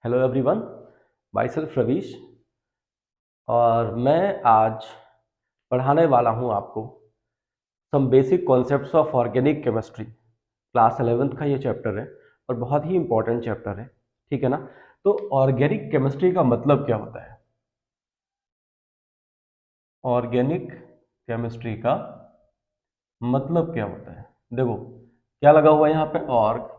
Hello everyone, myself Ravish और मैं आज पढ़ाने वाला हूं आपको some basic concepts of organic chemistry. Class 11th का ये चैप्टर है और बहुत ही इंपॉर्टेंट चैप्टर है, ठीक है ना। तो ऑर्गेनिक केमिस्ट्री का मतलब क्या होता है? ऑर्गेनिक केमिस्ट्री का मतलब क्या होता है? देखो क्या लगा हुआ है यहाँ पे, ऑर्ग।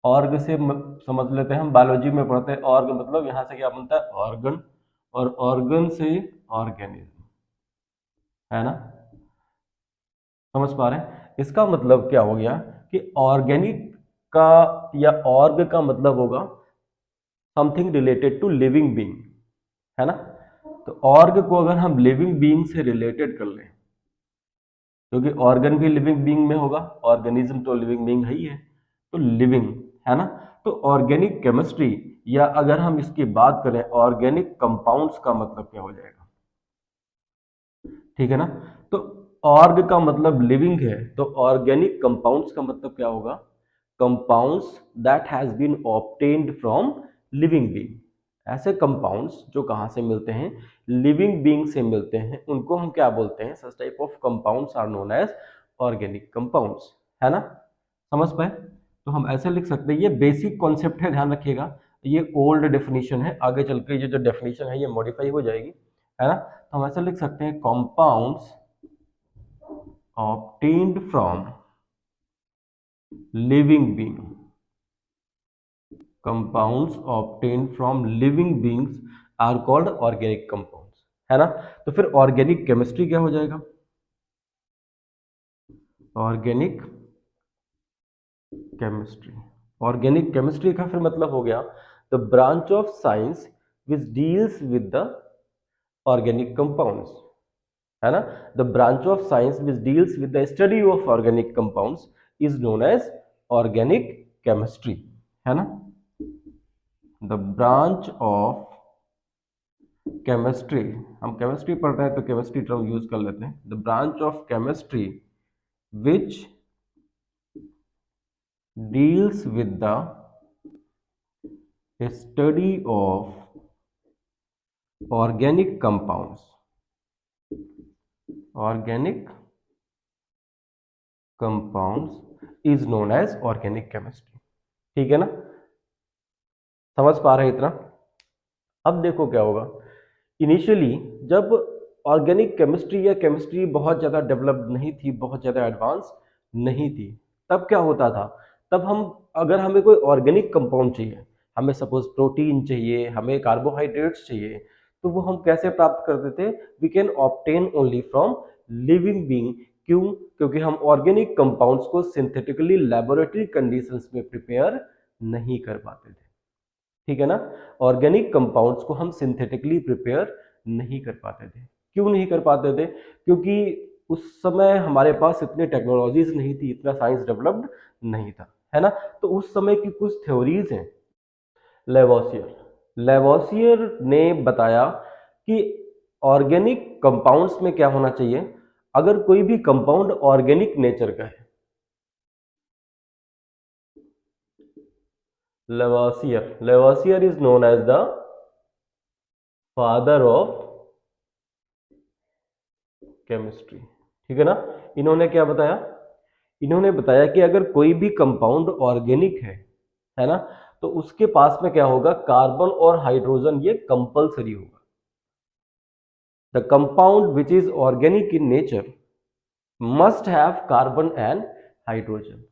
ऑर्ग से समझ लेते हैं, हम बायोलॉजी में पढ़ते हैं ऑर्ग मतलब यहाँ से क्या बनता है, ऑर्गन, और ऑर्गन से ऑर्गेनिज्म, है ना। समझ पा रहे हैं? इसका मतलब क्या हो गया कि ऑर्गेनिक का या ऑर्ग का मतलब होगा something related to living being, है ना। तो ऑर्ग को अगर हम लिविंग बीइंग से रिलेटेड कर लें, क्योंकि ऑर्गन भी लिविंग बीइंग में होगा, ऑर्गेनिज्म तो लिविंग बीइंग है ही है, तो लिविंग, है ना। तो ऑर्गेनिक केमिस्ट्री, या अगर हम इसकी बात करें ऑर्गेनिक कंपाउंड्स का मतलब क्या हो जाएगा, ठीक है ना। तो ऑर्ग का मतलब लिविंग है, तो ऑर्गेनिक कंपाउंड्स का मतलब क्या होगा, compounds that has been obtained from living being. ऐसे कंपाउंड्स जो कहां से मिलते हैं, लिविंग बीइंग से मिलते हैं, उनको हम क्या बोलते हैं, such type of compounds are known as organic compounds, है ना। समझ पाए? तो हम ऐसे लिख सकते हैं, ये बेसिक कॉन्सेप्ट है, ध्यान रखिएगा। ये ओल्ड डेफिनेशन है, आगे चल के ये जो डेफिनेशन है ये मॉडिफाई हो जाएगी, है ना। तो हम ऐसे लिख सकते हैं, compounds obtained from living being, compounds obtained from living beings are called organic compounds, है ना। तो फिर ऑर्गेनिक केमिस्ट्री क्या हो जाएगा, ऑर्गेनिक केमिस्ट्री। ऑर्गेनिक केमिस्ट्री का फिर मतलब हो गया the branch of science which deals with the organic compounds, है ना। The branch of science which deals with the study of organic compounds is known as organic chemistry, है ना। The branch of chemistry, हम chemistry पढ़ रहे हैं तो chemistry term use कर लेते हैं, the branch of chemistry which deals with the study of organic compounds, organic compounds is known as organic chemistry, ठीक है ना। समझ पा रहे हैं इतना? अब देखो क्या होगा, इनिशियली जब ऑर्गेनिक केमिस्ट्री या केमिस्ट्री बहुत ज़्यादा डेवलप्ड नहीं थी, बहुत ज़्यादा एडवांस नहीं थी, तब क्या होता था, तब हम अगर हमें कोई ऑर्गेनिक कंपाउंड चाहिए, हमें सपोज प्रोटीन चाहिए, हमें कार्बोहाइड्रेट्स चाहिए, तो वो हम कैसे प्राप्त करते थे, we can obtain only from living being. क्यों? क्योंकि हम ऑर्गेनिक कंपाउंड्स को सिंथेटिकली लेबोरेटरी कंडीशंस में प्रिपेयर नहीं कर पाते थे, ठीक है ना। ऑर्गेनिक कंपाउंड्स को हम सिंथेटिकली प्रिपेयर नहीं कर पाते थे। क्यों नहीं कर पाते थे? क्योंकि उस समय हमारे पास इतनी टेक्नोलॉजीज नहीं थी, इतना साइंस डेवलप्ड नहीं था, है ना। तो उस समय की कुछ थ्योरीज हैं। लेवोसियर, लेवोसियर ने बताया कि ऑर्गेनिक कंपाउंड्स में क्या होना चाहिए, अगर कोई भी कंपाउंड ऑर्गेनिक नेचर का है, Lavoisier, Lavoisier is known as the father of chemistry, ठीक है ना। इन्होंने क्या बताया, इन्होंने बताया कि अगर कोई भी कंपाउंड ऑर्गेनिक है ना, तो उसके पास में क्या होगा, कार्बन और हाइड्रोजन ये कंपलसरी होगा। The compound which is organic in nature must have carbon and hydrogen,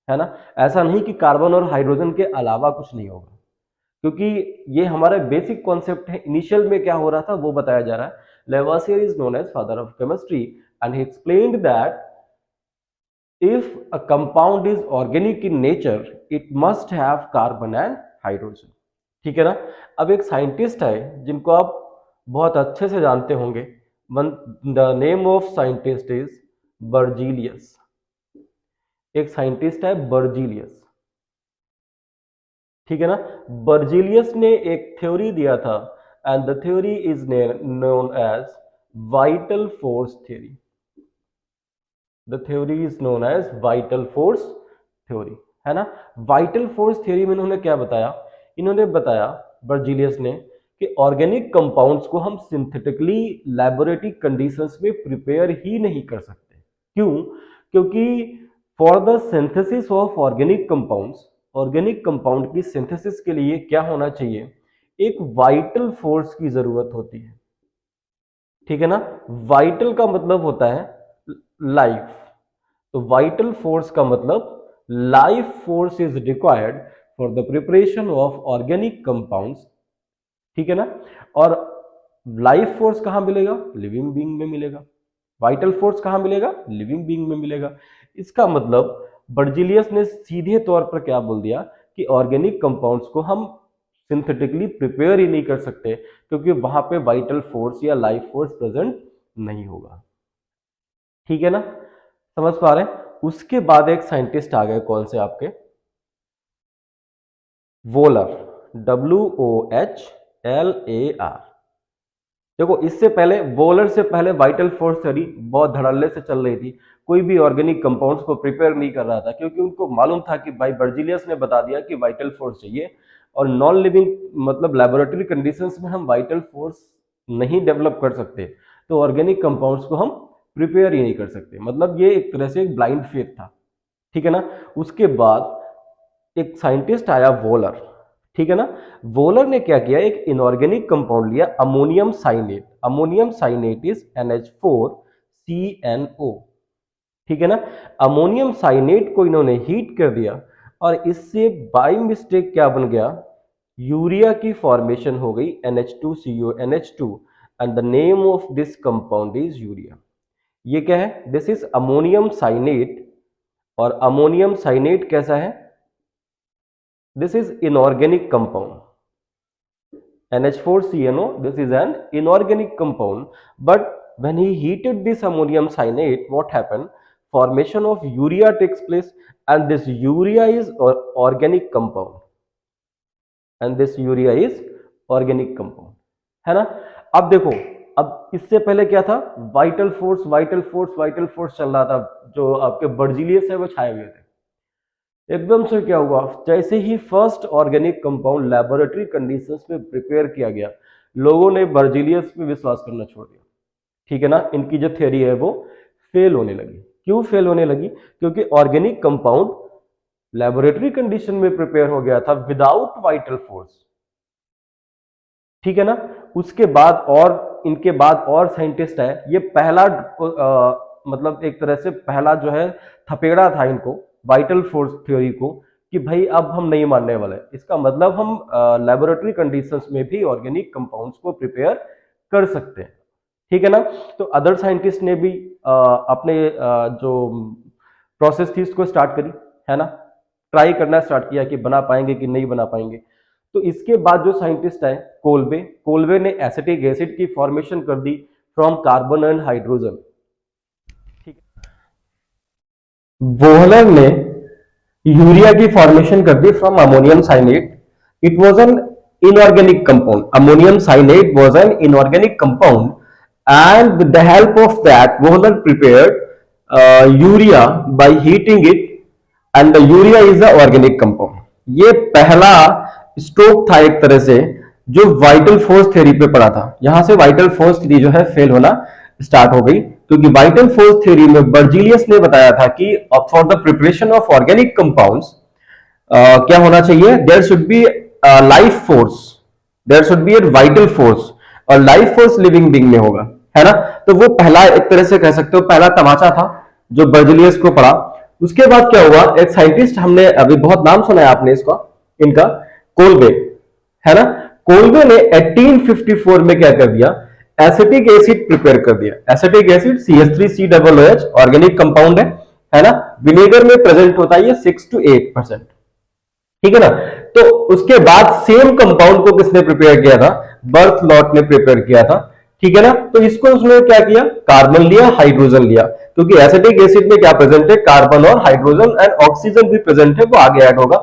है ना। ऐसा नहीं कि कार्बन और हाइड्रोजन के अलावा कुछ नहीं होगा, क्योंकि ये हमारा बेसिक कॉन्सेप्ट है। इनिशियल में क्या हो रहा था वो बताया जा रहा है। Lavoisier is known as father of chemistry and he explained that if a compound is organic in nature it must have carbon and hydrogen, ठीक है ना। अब एक साइंटिस्ट है जिनको आप बहुत अच्छे से जानते होंगे, the name of scientist is Berzelius. एक साइंटिस्ट है बर्जीलियस, ठीक है ना। बर्जीलियस ने एक थ्योरी दिया था and the theory is known as vital force theory. The theory is known as vital force theory, है ना। वाइटल फोर्स थ्योरी में उन्होंने क्या बताया, इन्होंने बताया, बर्जीलियस ने, कि ऑर्गेनिक कंपाउंड्स को हम सिंथेटिकली लैबोरेटरी कंडीशंस में प्रिपेयर ही नहीं कर सकते। क्यों? क्योंकि for the synthesis of organic compounds, organic compound की सिंथेसिस के लिए क्या होना चाहिए? एक वाइटल फोर्स की जरूरत होती है, ठीक है ना। वाइटल का मतलब होता है लाइफ, तो वाइटल फोर्स का मतलब life force is required for the preparation of organic compounds, ठीक है ना। और लाइफ फोर्स कहां मिलेगा? लिविंग बीइंग में मिलेगा। वाइटल फोर्स कहां मिलेगा? लिविंग बीइंग में मिलेगा। इसका मतलब बर्जीलियस ने सीधे तौर पर क्या बोल दिया कि ऑर्गेनिक कंपाउंड्स को हम सिंथेटिकली प्रिपेयर ही नहीं कर सकते, क्योंकि वहां पे वाइटल फोर्स या लाइफ फोर्स प्रेजेंट नहीं होगा, ठीक है ना। समझ पा रहे हैं? उसके बाद एक साइंटिस्ट आ गए, कौन से आपके? Volar, WOHLAR। देखो, इससे पहले, वोलर से पहले वाइटल फोर्स थ्योरी बहुत धड़ल्ले से चल रही थी। कोई भी ऑर्गेनिक कंपाउंड्स को प्रिपेयर नहीं कर रहा था, क्योंकि उनको मालूम था कि भाई बर्जीलियस ने बता दिया कि वाइटल फोर्स चाहिए, और नॉन लिविंग मतलब लेबोरेटरी कंडीशंस में हम वाइटल फोर्स नहीं डेवलप कर सकते, तो ऑर्गेनिक कंपाउंड्स को हम प्रिपेयर ही नहीं कर सकते। मतलब ये एक तरह से एक ब्लाइंड फेथ था, ठीक है ना। उसके बाद एक साइंटिस्ट आया, वोलर, ठीक है ना। वोलर ने क्या किया? एक इनऑर्गेनिक कंपाउंड लिया, ammonium cyanate. Ammonium cyanate is NH4CNO, ठीक है ना। अमोनियम साइनेट को इन्होंने हीट कर दिया, और इससे बाय मिस्टेक क्या बन गया? यूरिया की फॉर्मेशन हो गई, NH2CONH2, and the name of this compound is urea. ये क्या है? दिस इज अमोनियम साइनेट, और अमोनियम साइनेट कैसा है? This is inorganic compound. NH4CNO, this is an inorganic compound. But when he heated this ammonium cyanate, what happened? Formation of urea takes place, and this urea is organic compound. And this urea is organic compound, है ना। अब देखो, अब इससे पहले क्या था? Vital force, vital force, vital force चल रहा था, जो आपके बर्जीलियस है वो छाए हुए थे। एकदम से क्या हुआ? जैसे ही first organic compound laboratory conditions में प्रिपेयर किया गया, लोगों ने बर्जीलियस पे विश्वास करना छोड़ दिया, ठीक है ना। इनकी जो थ्योरी है वो फेल होने लगी। क्यों फेल होने लगी? क्योंकि ऑर्गेनिक कंपाउंड लैबोरेटरी कंडीशन में प्रिपेयर हो गया था विदाउट वाइटल फोर्स, ठीक है ना। उसके बाद और इनके बाद और साइंटिस्ट है, ये पहला मतलब एक तरह से पहला जो है थपेड़ा था इनको वाइटल फोर्स थ्योरी को, कि भाई अब हम नहीं मानने वाले। इसका मतलब हम लैबोरेटरी कंडीशंस में भी ऑर्गेनिक कंपाउंड्स को प्रिपेयर कर सकते हैं, ठीक है ना। तो अदर साइंटिस्ट ने भी अपने जो प्रोसेस थी उसको स्टार्ट करी, है ना। ट्राई करना स्टार्ट किया कि बना पाएंगे कि नहीं बना पाएंगे। तो इसके बाद जो साइंटिस्ट है, कोल्बे ने एसिटिक एसिड की फॉर्मेशन कर दी from carbon and hydrogen. Wohler ने यूरिया की फॉर्मेशन कर दी from ammonium cyanate. It was an inorganic compound. Ammonium cyanate was an inorganic compound, and with the help of that Wohler prepared urea by heating it, and the urea is the organic compound. ये पहला stroke था एक तरह से, जो vital force theory पे पड़ा था। यहां से वाइटल फोर्स थ्योरी जो है फेल होना स्टार्ट हो गई, क्योंकि वाइटल फोर्स थ्योरी में बर्जीलियस ने बताया था कि for the preparation of organic compounds क्या होना चाहिए? There should be life force, there should be a vital force, और लाइफ फोर्स लिविंग बीइंग में होगा, है ना। तो वो पहला एक तरह से कह सकते हो पहला तमाचा था जो बर्जीलियस को पड़ा। उसके बाद क्या हुआ? एक साइंटिस्ट, हमने अभी बहुत नाम सुना है आपने इसका, इनका, कोल्बे, है ना। कोल्बे ने 1854 में क्या कर दिया? एसिटिक एसिड प्रिपेयर कर दिया। Acetic acid CH3COOH organic compound है ना। विनेगर में प्रेजेंट होता है ये 6 to 8%, ठीक है ना। तो उसके बाद सेम कंपाउंड को किसने प्रिपेयर किया था? बर्थलॉट ने प्रिपेयर किया था, ठीक है ना। तो इसको उसने क्या किया? कार्बन लिया, हाइड्रोजन लिया, क्योंकि एसिटिक एसिड में क्या प्रेजेंट है? कार्बन और हाइड्रोजन, एंड ऑक्सीजन भी प्रेजेंट है, वो आगे ऐड होगा।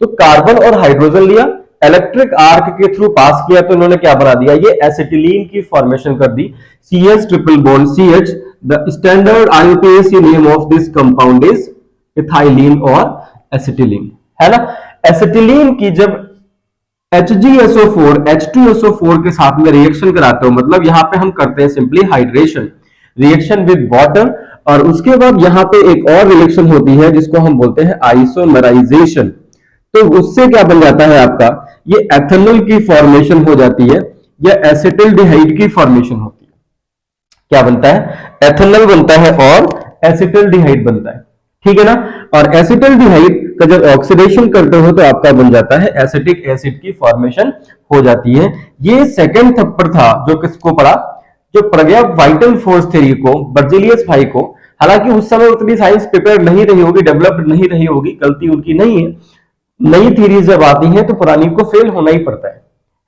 तो कार्बन और हाइड्रोजन लिया, इलेक्ट्रिक आर्क के थ्रू पास किया, तो इन्होंने क्या बना दिया? ये एसिटिलीन की फॉर्मेशन कर दी। CH triple bond CH, the standard IUPAC name of this compound is ethylene और एसिटिलीन, है ना। एसिटिलीन की जब HgSO4 H2SO4 के साथ में रिएक्शन कराते हो, मतलब यहाँ पे हम करते हैं simply hydration, reaction with water, और उसके बाद यहाँ पे एक और रिएक्शन होती है जिसको हम बोलते हैं आइसोमराइजेशन। तो उससे क्या बन जाता है आपका, ये एथेनॉल की फॉर्मेशन हो जाती है या एसिटिल्डिहाइड की फॉर्मेशन होती है। क्या बनता है, एथेनॉल बनता है और एसिटिल्डिहाइड बनता है, ठीक है ना। और एसिटिल्डिहाइड का जब ऑक्सीडेशन करते हो तो आपका बन जाता है एसिटिक एसिड की फॉर्मेशन हो जाती है। ये सेकंड थप्पड़ था जो किसको पड़ा, जो पड़ गया वाइटल फोर्स थ्योरी को, बर्जेलियस भाई को। हालांकि उस समय उतनी साइंस प्रिपेयर नहीं रही होगी, डेवलप्ड नहीं रही होगी, गलती उनकी नहीं है। नई थीरीज जब आती हैं तो पुरानी को फेल होना ही पड़ता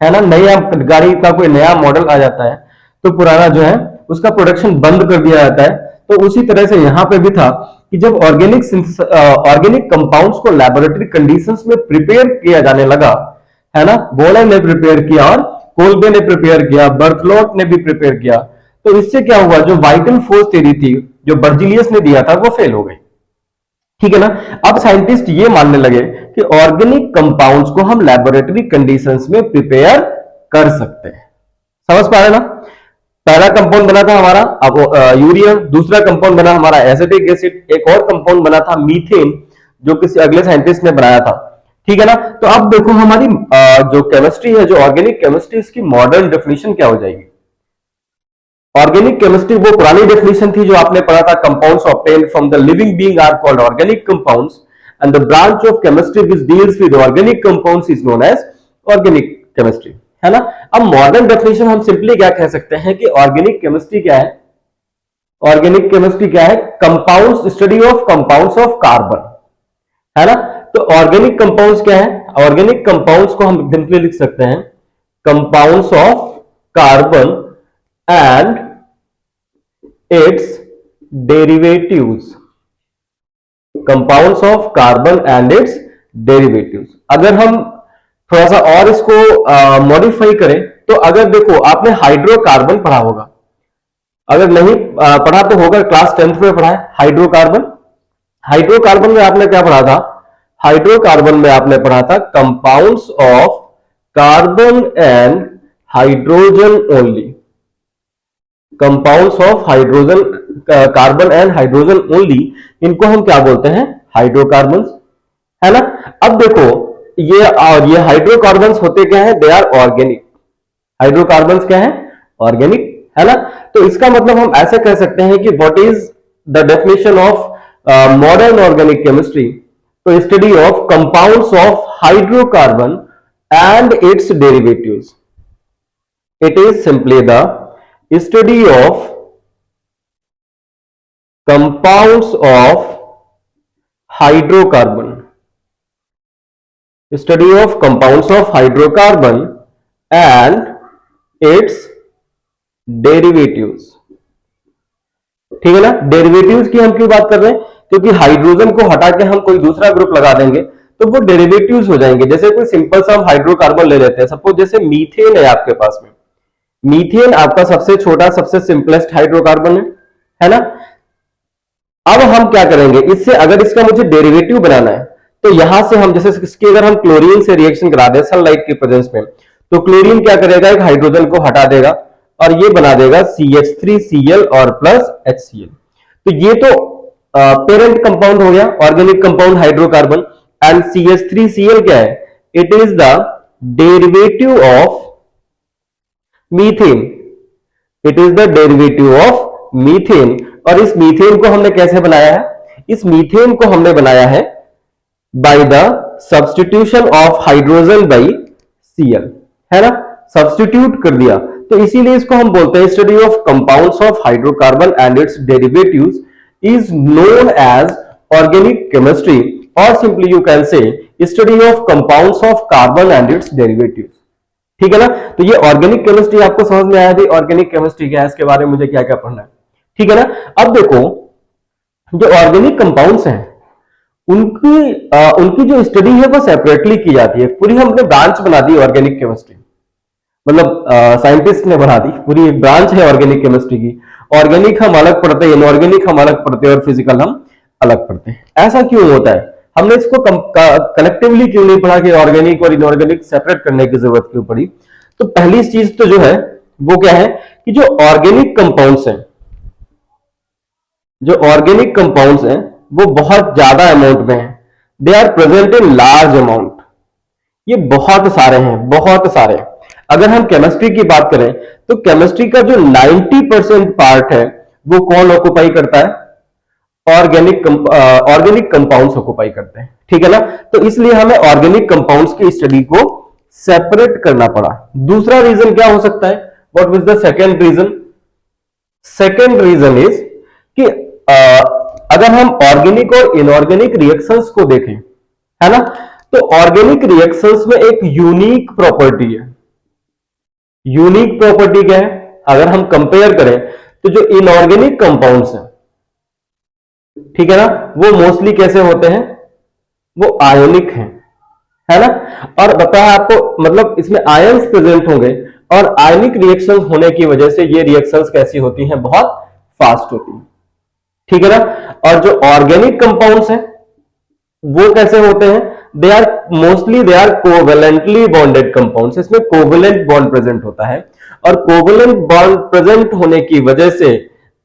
है ना। नया गाड़ी का कोई नया मॉडल आ जाता है तो पुराना जो है उसका प्रोडक्शन बंद कर दिया जाता है। तो उसी तरह से यहां पे भी था कि जब ऑर्गेनिक कंपाउंड्स को लैबोरेटरी कंडीशंस में प्रिपेयर किया जाने लगा, है ना, बोले ने प्रिपेयर किया और कोल्बे ने प्रिपेयर किया, बर्थलोट ने भी प्रिपेयर किया, तो इससे क्या हुआ, जो वाइटल फोर्स थ्योरी थी जो बर्जिलियस ने दिया था वो फेल हो गई, ठीक है ना। अब साइंटिस्ट ये मानने लगे कि ऑर्गेनिक कंपाउंड्स को हम लैबोरेटरी कंडीशंस में प्रिपेयर कर सकते हैं। समझ पा रहे ना। पहला कंपाउंड बना था हमारा अब यूरिया, दूसरा कंपाउंड बना हमारा एसिटिक एसिड, एक और कंपाउंड बना था मीथेन जो किसी अगले साइंटिस्ट ने बनाया था, ठीक है ना। तो अब देखो हमारी जो केमिस्ट्री है, जो ऑर्गेनिक केमिस्ट्री, इसकी मॉडर्न डेफिनेशन क्या हो जाएगी। ऑर्गेनिक केमिस्ट्री वो पुरानी डेफिनेशन थी जो आपने पढ़ा था, compounds obtained from the living being are called organic compounds and the branch of chemistry which deals with organic compounds is known as organic chemistry, है ना। अब मॉडर्न डेफिनेशन हम सिंपली क्या कह सकते हैं कि ऑर्गेनिक केमिस्ट्री क्या है, ऑर्गेनिक केमिस्ट्री क्या है, compounds, study of compounds of carbon, है ना। तो ऑर्गेनिक कंपाउंड्स क्या है, ऑर्गेनिक कंपाउंड्स को हम सिंपली लिख सकते हैं compounds of carbon and its derivatives, compounds of carbon and its derivatives। अगर हम थोड़ा सा और इसको मॉडिफाई करें तो अगर देखो आपने हाइड्रोकार्बन पढ़ा होगा, अगर नहीं पढ़ा तो होगा, क्लास 10th में पढ़ा है हाइड्रोकार्बन। हाइड्रोकार्बन में आपने क्या पढ़ा था, हाइड्रोकार्बन में आपने पढ़ा था compounds of carbon and hydrogen only, compounds of hydrogen, carbon and hydrogen only, इनको हम क्या बोलते हैं, हाइड्रोकार्बन्स, है ना। अब देखो ये और ये हाइड्रोकार्बन्स होते क्या है, दे आर ऑर्गेनिक। हाइड्रोकार्बन्स क्या है, ऑर्गेनिक, है ना। तो इसका मतलब हम ऐसे कह सकते हैं कि what is the definition of modern organic chemistry, तो study of compounds of hydrocarbon and its derivatives, it is simply the study of compounds of hydrocarbon, study of compounds of hydrocarbon and its derivatives, ठीक है ना। Derivatives की हम क्यों बात कर रहे हैं, क्योंकि हाइड्रोजन को हटा के हम कोई दूसरा ग्रुप लगा देंगे तो वो डेरिवेटिव्स हो जाएंगे। जैसे कोई सिंपल सा हम हाइड्रोकार्बन ले लेते हैं, सपोज जैसे मीथेन है आपके पास में, मीथेन आपका सबसे छोटा सबसे सिंपलेस्ट हाइड्रोकार्बन है ना। अब हम क्या करेंगे, इससे अगर इसका मुझे डेरिवेटिव बनाना है तो यहां से हम जैसे इसकी अगर हम क्लोरीन से रिएक्शन करा दें सनलाइट की प्रेजेंस में, तो क्लोरीन क्या करेगा, एक हाइड्रोजन को हटा देगा और ये बना देगा CH3Cl और प्लस HCl। तो ये तो पेरेंट कंपाउंड हो गया, organic compound hydrocarbon, and CH3Cl क्या है, it is the derivative of methane, it is the derivative of methane. और इस मीथेन को हमने कैसे बनाया है, इस मीथेन को हमने बनाया है by the substitution of hydrogen bye Cl, है ना, सब्स्टिट्यूट कर दिया। तो इसीलिए इसको हम बोलते हैं study of compounds of hydrocarbon and its derivatives is known as organic chemistry, और simply you can say study of compounds of carbon and its derivatives, ठीक है ना। तो ये ऑर्गेनिक केमिस्ट्री आपको समझ में आया थी, ऑर्गेनिक केमिस्ट्री क्या है, इसके बारे में मुझे क्या क्या पढ़ना है, ठीक है ना। अब देखो जो ऑर्गेनिक कंपाउंड्स हैं उनकी जो स्टडी है वो सेपरेटली की जाती है। पूरी हमने ब्रांच बना दी ऑर्गेनिक केमिस्ट्री, मतलब साइंटिस्ट ने बना दी, पूरी एक ब्रांच है ऑर्गेनिक केमिस्ट्री की। ऑर्गेनिक हम अलग पढ़ते हैं, इनऑर्गेनिक हम अलग पढ़ते हैं और फिजिकल हम अलग पढ़ते हैं। ऐसा क्यों होता है, हमने इसको कलेक्टिवली क्यों नहीं पढ़ा कि ऑर्गेनिक और इनऑर्गेनिक सेपरेट करने की जरूरत क्यों पड़ी? तो पहली चीज तो जो है वो क्या है कि जो ऑर्गेनिक कंपाउंड्स हैं, जो ऑर्गेनिक कंपाउंड्स हैं वो बहुत ज्यादा अमाउंट में हैं, they are present in large amount. ये बहुत सारे हैं, बहुत सारे। अगर हम केमिस्ट्री की बात करें तो केमिस्ट्री का जो 90% पार्ट है वो कौन ऑक्युपाई करता है? ऑर्गेनिक कंपाउंड्स ऑक्युपाई करते हैं, ठीक है ना। तो इसलिए हमें ऑर्गेनिक कंपाउंड्स की स्टडी को सेपरेट करना पड़ा। दूसरा रीजन क्या हो सकता है? What was the second reason? Second reason is कि अगर हम ऑर्गेनिक और इनऑर्गेनिक रिएक्शंस को देखें, है ना, तो ऑर्गेनिक रिएक्शंस में एक यूनिक प्रॉपर्टी है। यूनिक प्रॉपर्टी क्या है? अगर हम कंपेयर करें तो जो इनऑर्गेनिक कंपाउंड्स हैं, ठीक है ना, वो मोस्टली कैसे होते हैं? वो आयोनिक हैं, है ना। और बताया आपको, मतलब इसमें आयंस प्रेजेंट होंगे और आयनिक रिएक्शंस होने की वजह से ये रिएक्शंस कैसी होती हैं? बहुत फास्ट होती हैं, ठीक है ना। और जो ऑर्गेनिक कंपाउंड्स हैं वो कैसे होते हैं? They are mostly they are covalently bonded compounds. इसमें कोवेलेंट बॉन्ड प्रेजेंट होता है और कोवेलेंट बॉन्ड प्रेजेंट होने की वजह से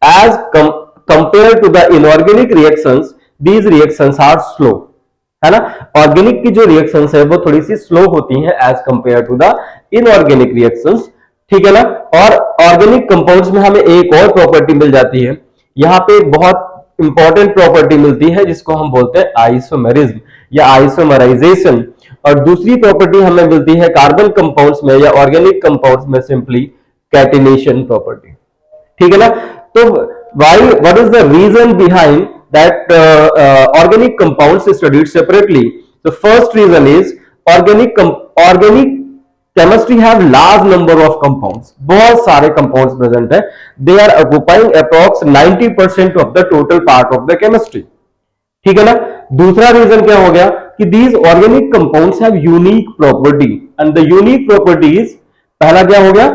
as compare to the inorganic reactions, these reactions are slow, है ना। ऑर्गेनिक की जो रिएक्शंस है वो थोड़ी सी स्लो होती हैं as compare to the inorganic reactions, ठीक है ना। और ऑर्गेनिक कंपाउंड्स में हमें एक और प्रॉपर्टी मिल जाती है, यहां पे बहुत इंपॉर्टेंट प्रॉपर्टी मिलती है जिसको हम बोलते हैं आइसोमेरिज्म या आइसोमराइजेशन। और दूसरी प्रॉपर्टी हमें मिलती है कार्बन कंपाउंड्स में या ऑर्गेनिक कंपाउंड्स में सिंपली कैटिनेशन प्रॉपर्टी, ठीक है ना। तो why what is the reason behind that organic compounds studied separately? The first reason is organic chemistry have large number of compounds, बहुत सारे कंपाउंड्स प्रेजेंट है। They are occupying approx 90% of the total part of the chemistry, ठीक है ना। दूसरा reason क्या हो गया कि these organic compounds have unique property and the unique properties, पहला क्या हो गया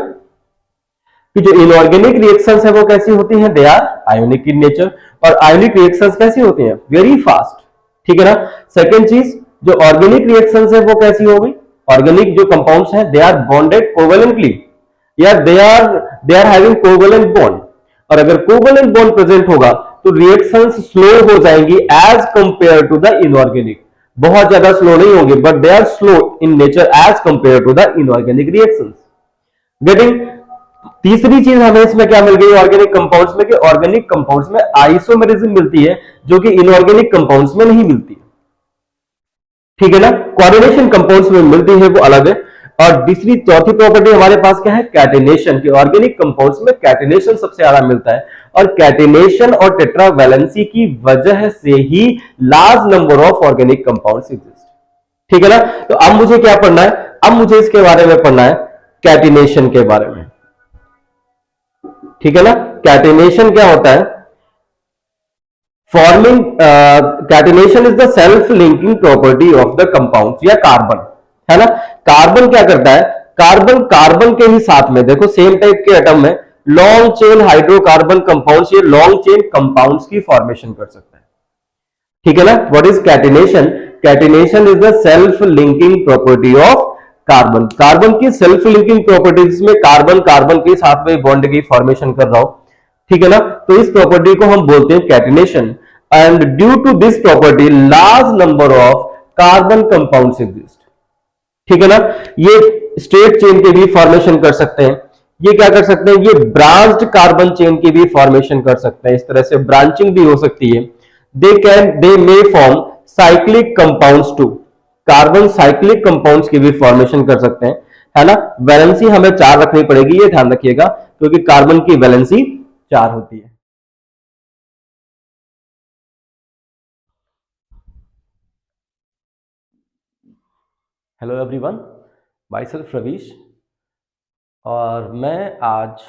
कि जो इनऑर्गेनिक रिएक्शंस है वो कैसी होती हैं? They are ionic in nature. और आयोनिक रिएक्शंस कैसी होती हैं? वेरी फास्ट, ठीक है ना। सेकेंड चीज, जो ऑर्गेनिक रिएक्शंस है वो कैसी हो गई? ऑर्गेनिक जो कंपाउंड्स हैं दे आर बॉन्डेड कोवेलेंटली या they are having covalent bond. और अगर कोवेलेंट बॉन्ड प्रेजेंट होगा तो रिएक्शंस स्लो हो जाएंगी as compare to the inorganic. बहुत ज्यादा स्लो नहीं होंगे but they are slow in nature as compare to the inorganic reactions. Getting? तीसरी चीज हमें इसमें क्या मिल गई ऑर्गेनिक कंपाउंड्स में? कि ऑर्गेनिक कंपाउंड्स में आइसोमेरिज्म मिलती है जो कि इनऑर्गेनिक कंपाउंड्स में नहीं मिलती, ठीक है ना। कोऑर्डिनेशन कंपाउंड्स में मिलती है वो अलग है। और तीसरी चौथी प्रॉपर्टी हमारे पास क्या है? कैटिनेशन। की ऑर्गेनिक कंपाउंड्स में कैटिनेशन सबसे ज्यादा मिलता है और कैटिनेशन और टेट्रावैलेंसी की वजह से ही large number of organic compounds exist, ठीक है ना। तो अब मुझे क्या पढ़ना है? अब मुझे इसके बारे में पढ़ना है, कैटिनेशन के बारे में, ठीक है ना। कैटिनेशन क्या होता है? Forming catenation is the self linking property of the compound या कार्बन, है ना। कार्बन क्या करता है? कार्बन कार्बन के ही साथ में, देखो सेम टाइप के एटम में लॉन्ग चेन हाइड्रोकार्बन कंपाउंड्स, ये लॉन्ग चेन कंपाउंड्स की फॉर्मेशन कर सकता है, ठीक है ना। What is catenation? Catenation is the self linking property of carbon. Carbon की सेल्फ लिंकिंग प्रॉपर्टीज में कार्बन कार्बन के साथ में बॉन्ड की फॉर्मेशन कर रहा हो, ठीक है ना। तो इस प्रॉपर्टी को हम बोलते हैं catenation and due to this property large number of carbon compounds exist, ठीक है ना। ये स्ट्रेट चेन के भी फॉर्मेशन कर सकते हैं, ये क्या कर सकते हैं? ये ब्रांच्ड कार्बन चेन की भी फॉर्मेशन कर सकते हैं, इस तरह से ब्रांचिंग भी हो सकती है। They may form cyclic compounds too, carbon cyclic compounds की भी फॉर्मेशन कर सकते हैं, है ना। वैलेंसी हमें 4 रखनी पड़ेगी, ये ध्यान रखिएगा, क्योंकि कार्बन की वैलेंसी 4 होती है। Hello everyone, myself Ravish और मैं आज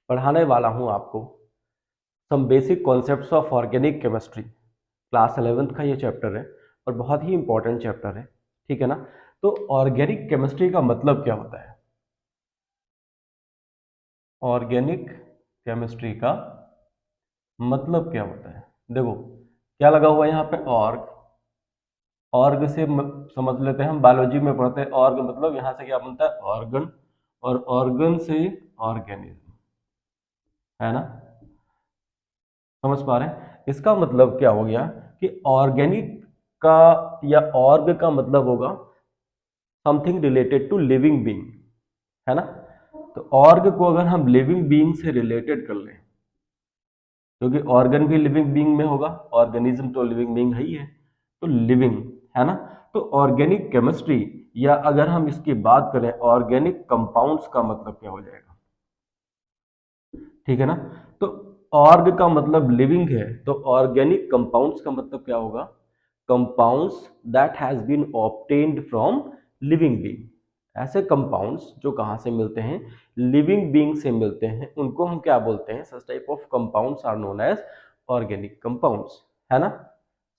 पढ़ाने वाला हूं आपको some basic concepts of organic chemistry. Class 11th का ये चैप्टर है और बहुत ही इंपॉर्टेंट चैप्टर है, ठीक है ना। तो ऑर्गेनिक केमिस्ट्री का मतलब क्या होता है? ऑर्गेनिक केमिस्ट्री का मतलब क्या होता है? देखो क्या लगा हुआ है यहाँ पे, ऑर्ग, ऑर्ग से समझ लेते हैं हम, बायोलॉजी में पढ़ते हैं ऑर्ग मतलब यहाँ से क्या बनता है ऑर्गन, और ऑर्गन से ऑर्गेनिज्म, है ना, समझ पा रहे हैं। इसका मतलब क्या हो गया कि ऑर्गेनिक का या ऑर्ग का मतलब होगा something related to living being, है ना। तो ऑर्ग को अगर हम लिविंग बीइंग से रिलेटेड कर लें, क्योंकि ऑर्गन भी लिविंग बीइंग में होगा, ऑर्गेनिज्म तो लिविंग बीइंग है ही है, तो लिविंग, है ना। तो ऑर्गेनिक केमिस्ट्री, या अगर हम इसकी बात करें ऑर्गेनिक कंपाउंड्स का मतलब क्या हो जाएगा, ठीक है ना। तो ऑर्ग का मतलब लिविंग है, तो ऑर्गेनिक कंपाउंड्स का मतलब क्या होगा, compounds that has been obtained from living being. ऐसे कंपाउंड्स जो कहाँ से मिलते हैं, लिविंग बीइंग से मिलते हैं, उनको हम क्या बोलते हैं, such type of compounds are known as organic compounds, है ना,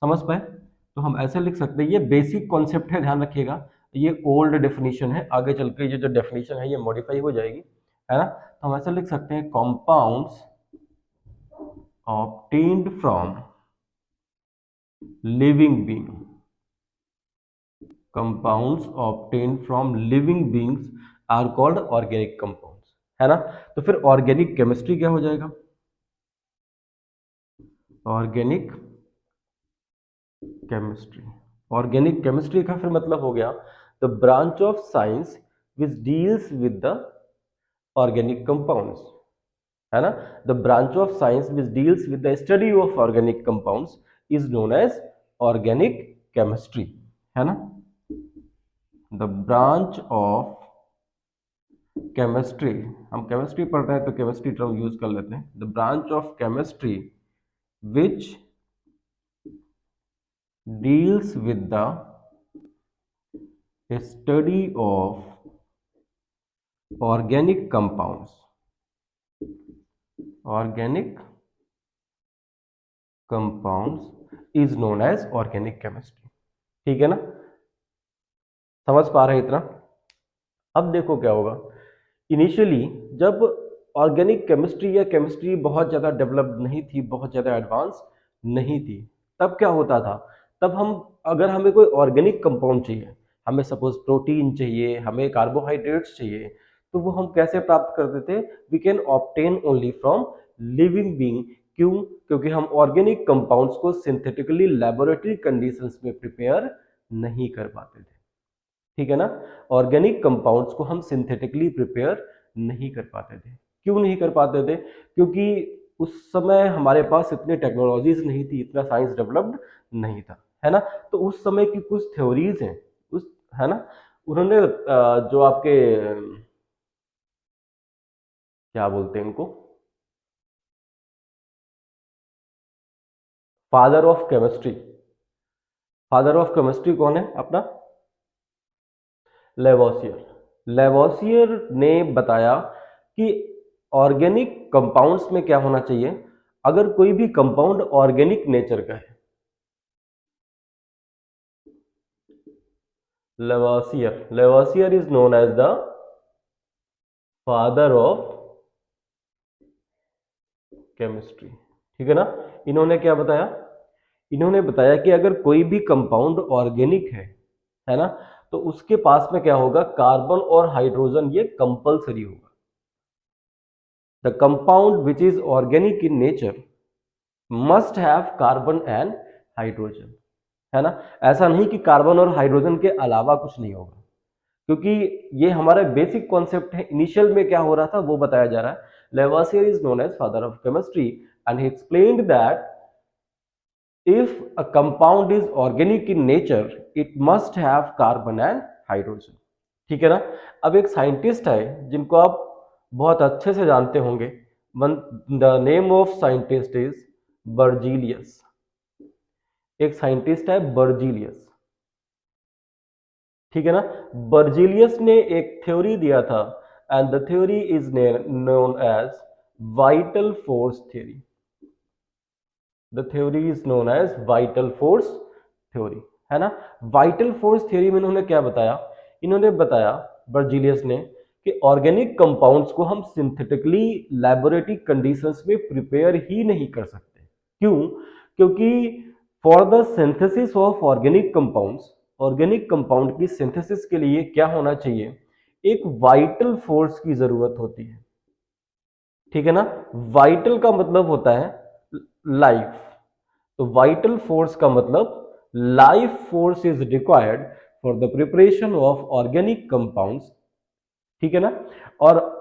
समझ पाए। तो हम ऐसे लिख सकते हैं, ये बेसिक कॉन्सेप्ट है, ध्यान रखिएगा, ये ओल्ड डेफिनेशन है, आगे चल के ये जो डेफिनेशन है ये मॉडिफाई हो जाएगी, है ना। तो हम ऐसे लिख सकते हैं, compounds obtained from living being, compounds obtained from living beings are called organic compounds, है ना। तो फिर ऑर्गेनिक केमिस्ट्री क्या हो जाएगा, ऑर्गेनिक केमिस्ट्री, ऑर्गेनिक केमिस्ट्री का फिर मतलब हो गया the branch of science which deals with the organic compounds, है ना। The branch of science which deals with the study of organic compounds is known as organic chemistry, है ना। The branch of chemistry, हम chemistry पढ़ रहे हैं तो chemistry term use कर लेते हैं, the branch of chemistry which deals with the study of organic compounds, organic compounds is known as organic chemistry, ठीक है ना, समझ पा रहे हैं इतना। अब देखो क्या होगा, इनिशियली जब ऑर्गेनिक केमिस्ट्री या केमिस्ट्री बहुत ज़्यादा डेवलप्ड नहीं थी, बहुत ज़्यादा एडवांस नहीं थी, तब क्या होता था, तब हम अगर हमें कोई ऑर्गेनिक कंपाउंड चाहिए, हमें सपोज प्रोटीन चाहिए, हमें कार्बोहाइड्रेट्स चाहिए, तो वो हम कैसे प्राप्त करते थे, we can obtain only from living being. क्यों, क्योंकि हम ऑर्गेनिक कंपाउंड्स को सिंथेटिकली लेबोरेटरी कंडीशंस में प्रिपेयर नहीं कर पाते थे, ठीक है ना। ऑर्गेनिक कंपाउंड्स को हम सिंथेटिकली प्रिपेयर नहीं कर पाते थे। क्यों नहीं कर पाते थे, क्योंकि उस समय हमारे पास इतनी टेक्नोलॉजीज नहीं थी, इतना साइंस डेवलप्ड नहीं था, है ना। तो उस समय की कुछ थ्योरीज हैं उस, है ना, उन्होंने जो आपके क्या बोलते हैं इनको, father of chemistry, father of chemistry कौन है अपना, लेवोसियर। लेवोसियर ने बताया कि ऑर्गेनिक कंपाउंड्स में क्या होना चाहिए, अगर कोई भी कंपाउंड ऑर्गेनिक नेचर का है, Lavoisier, Lavoisier is known as the father of chemistry, ठीक है ना। इन्होंने क्या बताया, इन्होंने बताया कि अगर कोई भी कंपाउंड ऑर्गेनिक है ना, तो उसके पास में क्या होगा, कार्बन और हाइड्रोजन ये कंपलसरी होगा। The compound which is organic in nature must have carbon and hydrogen, है ना। ऐसा नहीं कि कार्बन और हाइड्रोजन के अलावा कुछ नहीं होगा, क्योंकि ये हमारा बेसिक कॉन्सेप्ट है, इनिशियल में क्या हो रहा था वो बताया जा रहा है। Lavoisier is known as father of chemistry and he explained that if a compound is organic in nature it must have carbon and hydrogen, ठीक है ना। अब एक साइंटिस्ट है जिनको आप बहुत अच्छे से जानते होंगे, the name of scientist is Berzelius, एक साइंटिस्ट है बर्जीलियस, ठीक है ना। बर्जीलियस ने एक थ्योरी दिया था and the theory is known as vital force theory, the theory is known as vital force theory, है ना। वाइटल फोर्स थ्योरी में इन्होंने क्या बताया, इन्होंने बताया बर्जीलियस ने कि ऑर्गेनिक कंपाउंड्स को हम सिंथेटिकली लैबोरेटरी कंडीशंस में प्रिपेयर ही नहीं कर सकते। क्यों, क्योंकि for the synthesis of organic compounds, organic compound की सिंथेसिस के लिए क्या होना चाहिए, एक वाइटल फोर्स की जरूरत होती है, ठीक है ना। वाइटल का मतलब होता है लाइफ, तो वाइटल फोर्स का मतलब life force is required for the preparation of organic compounds, ठीक है ना। और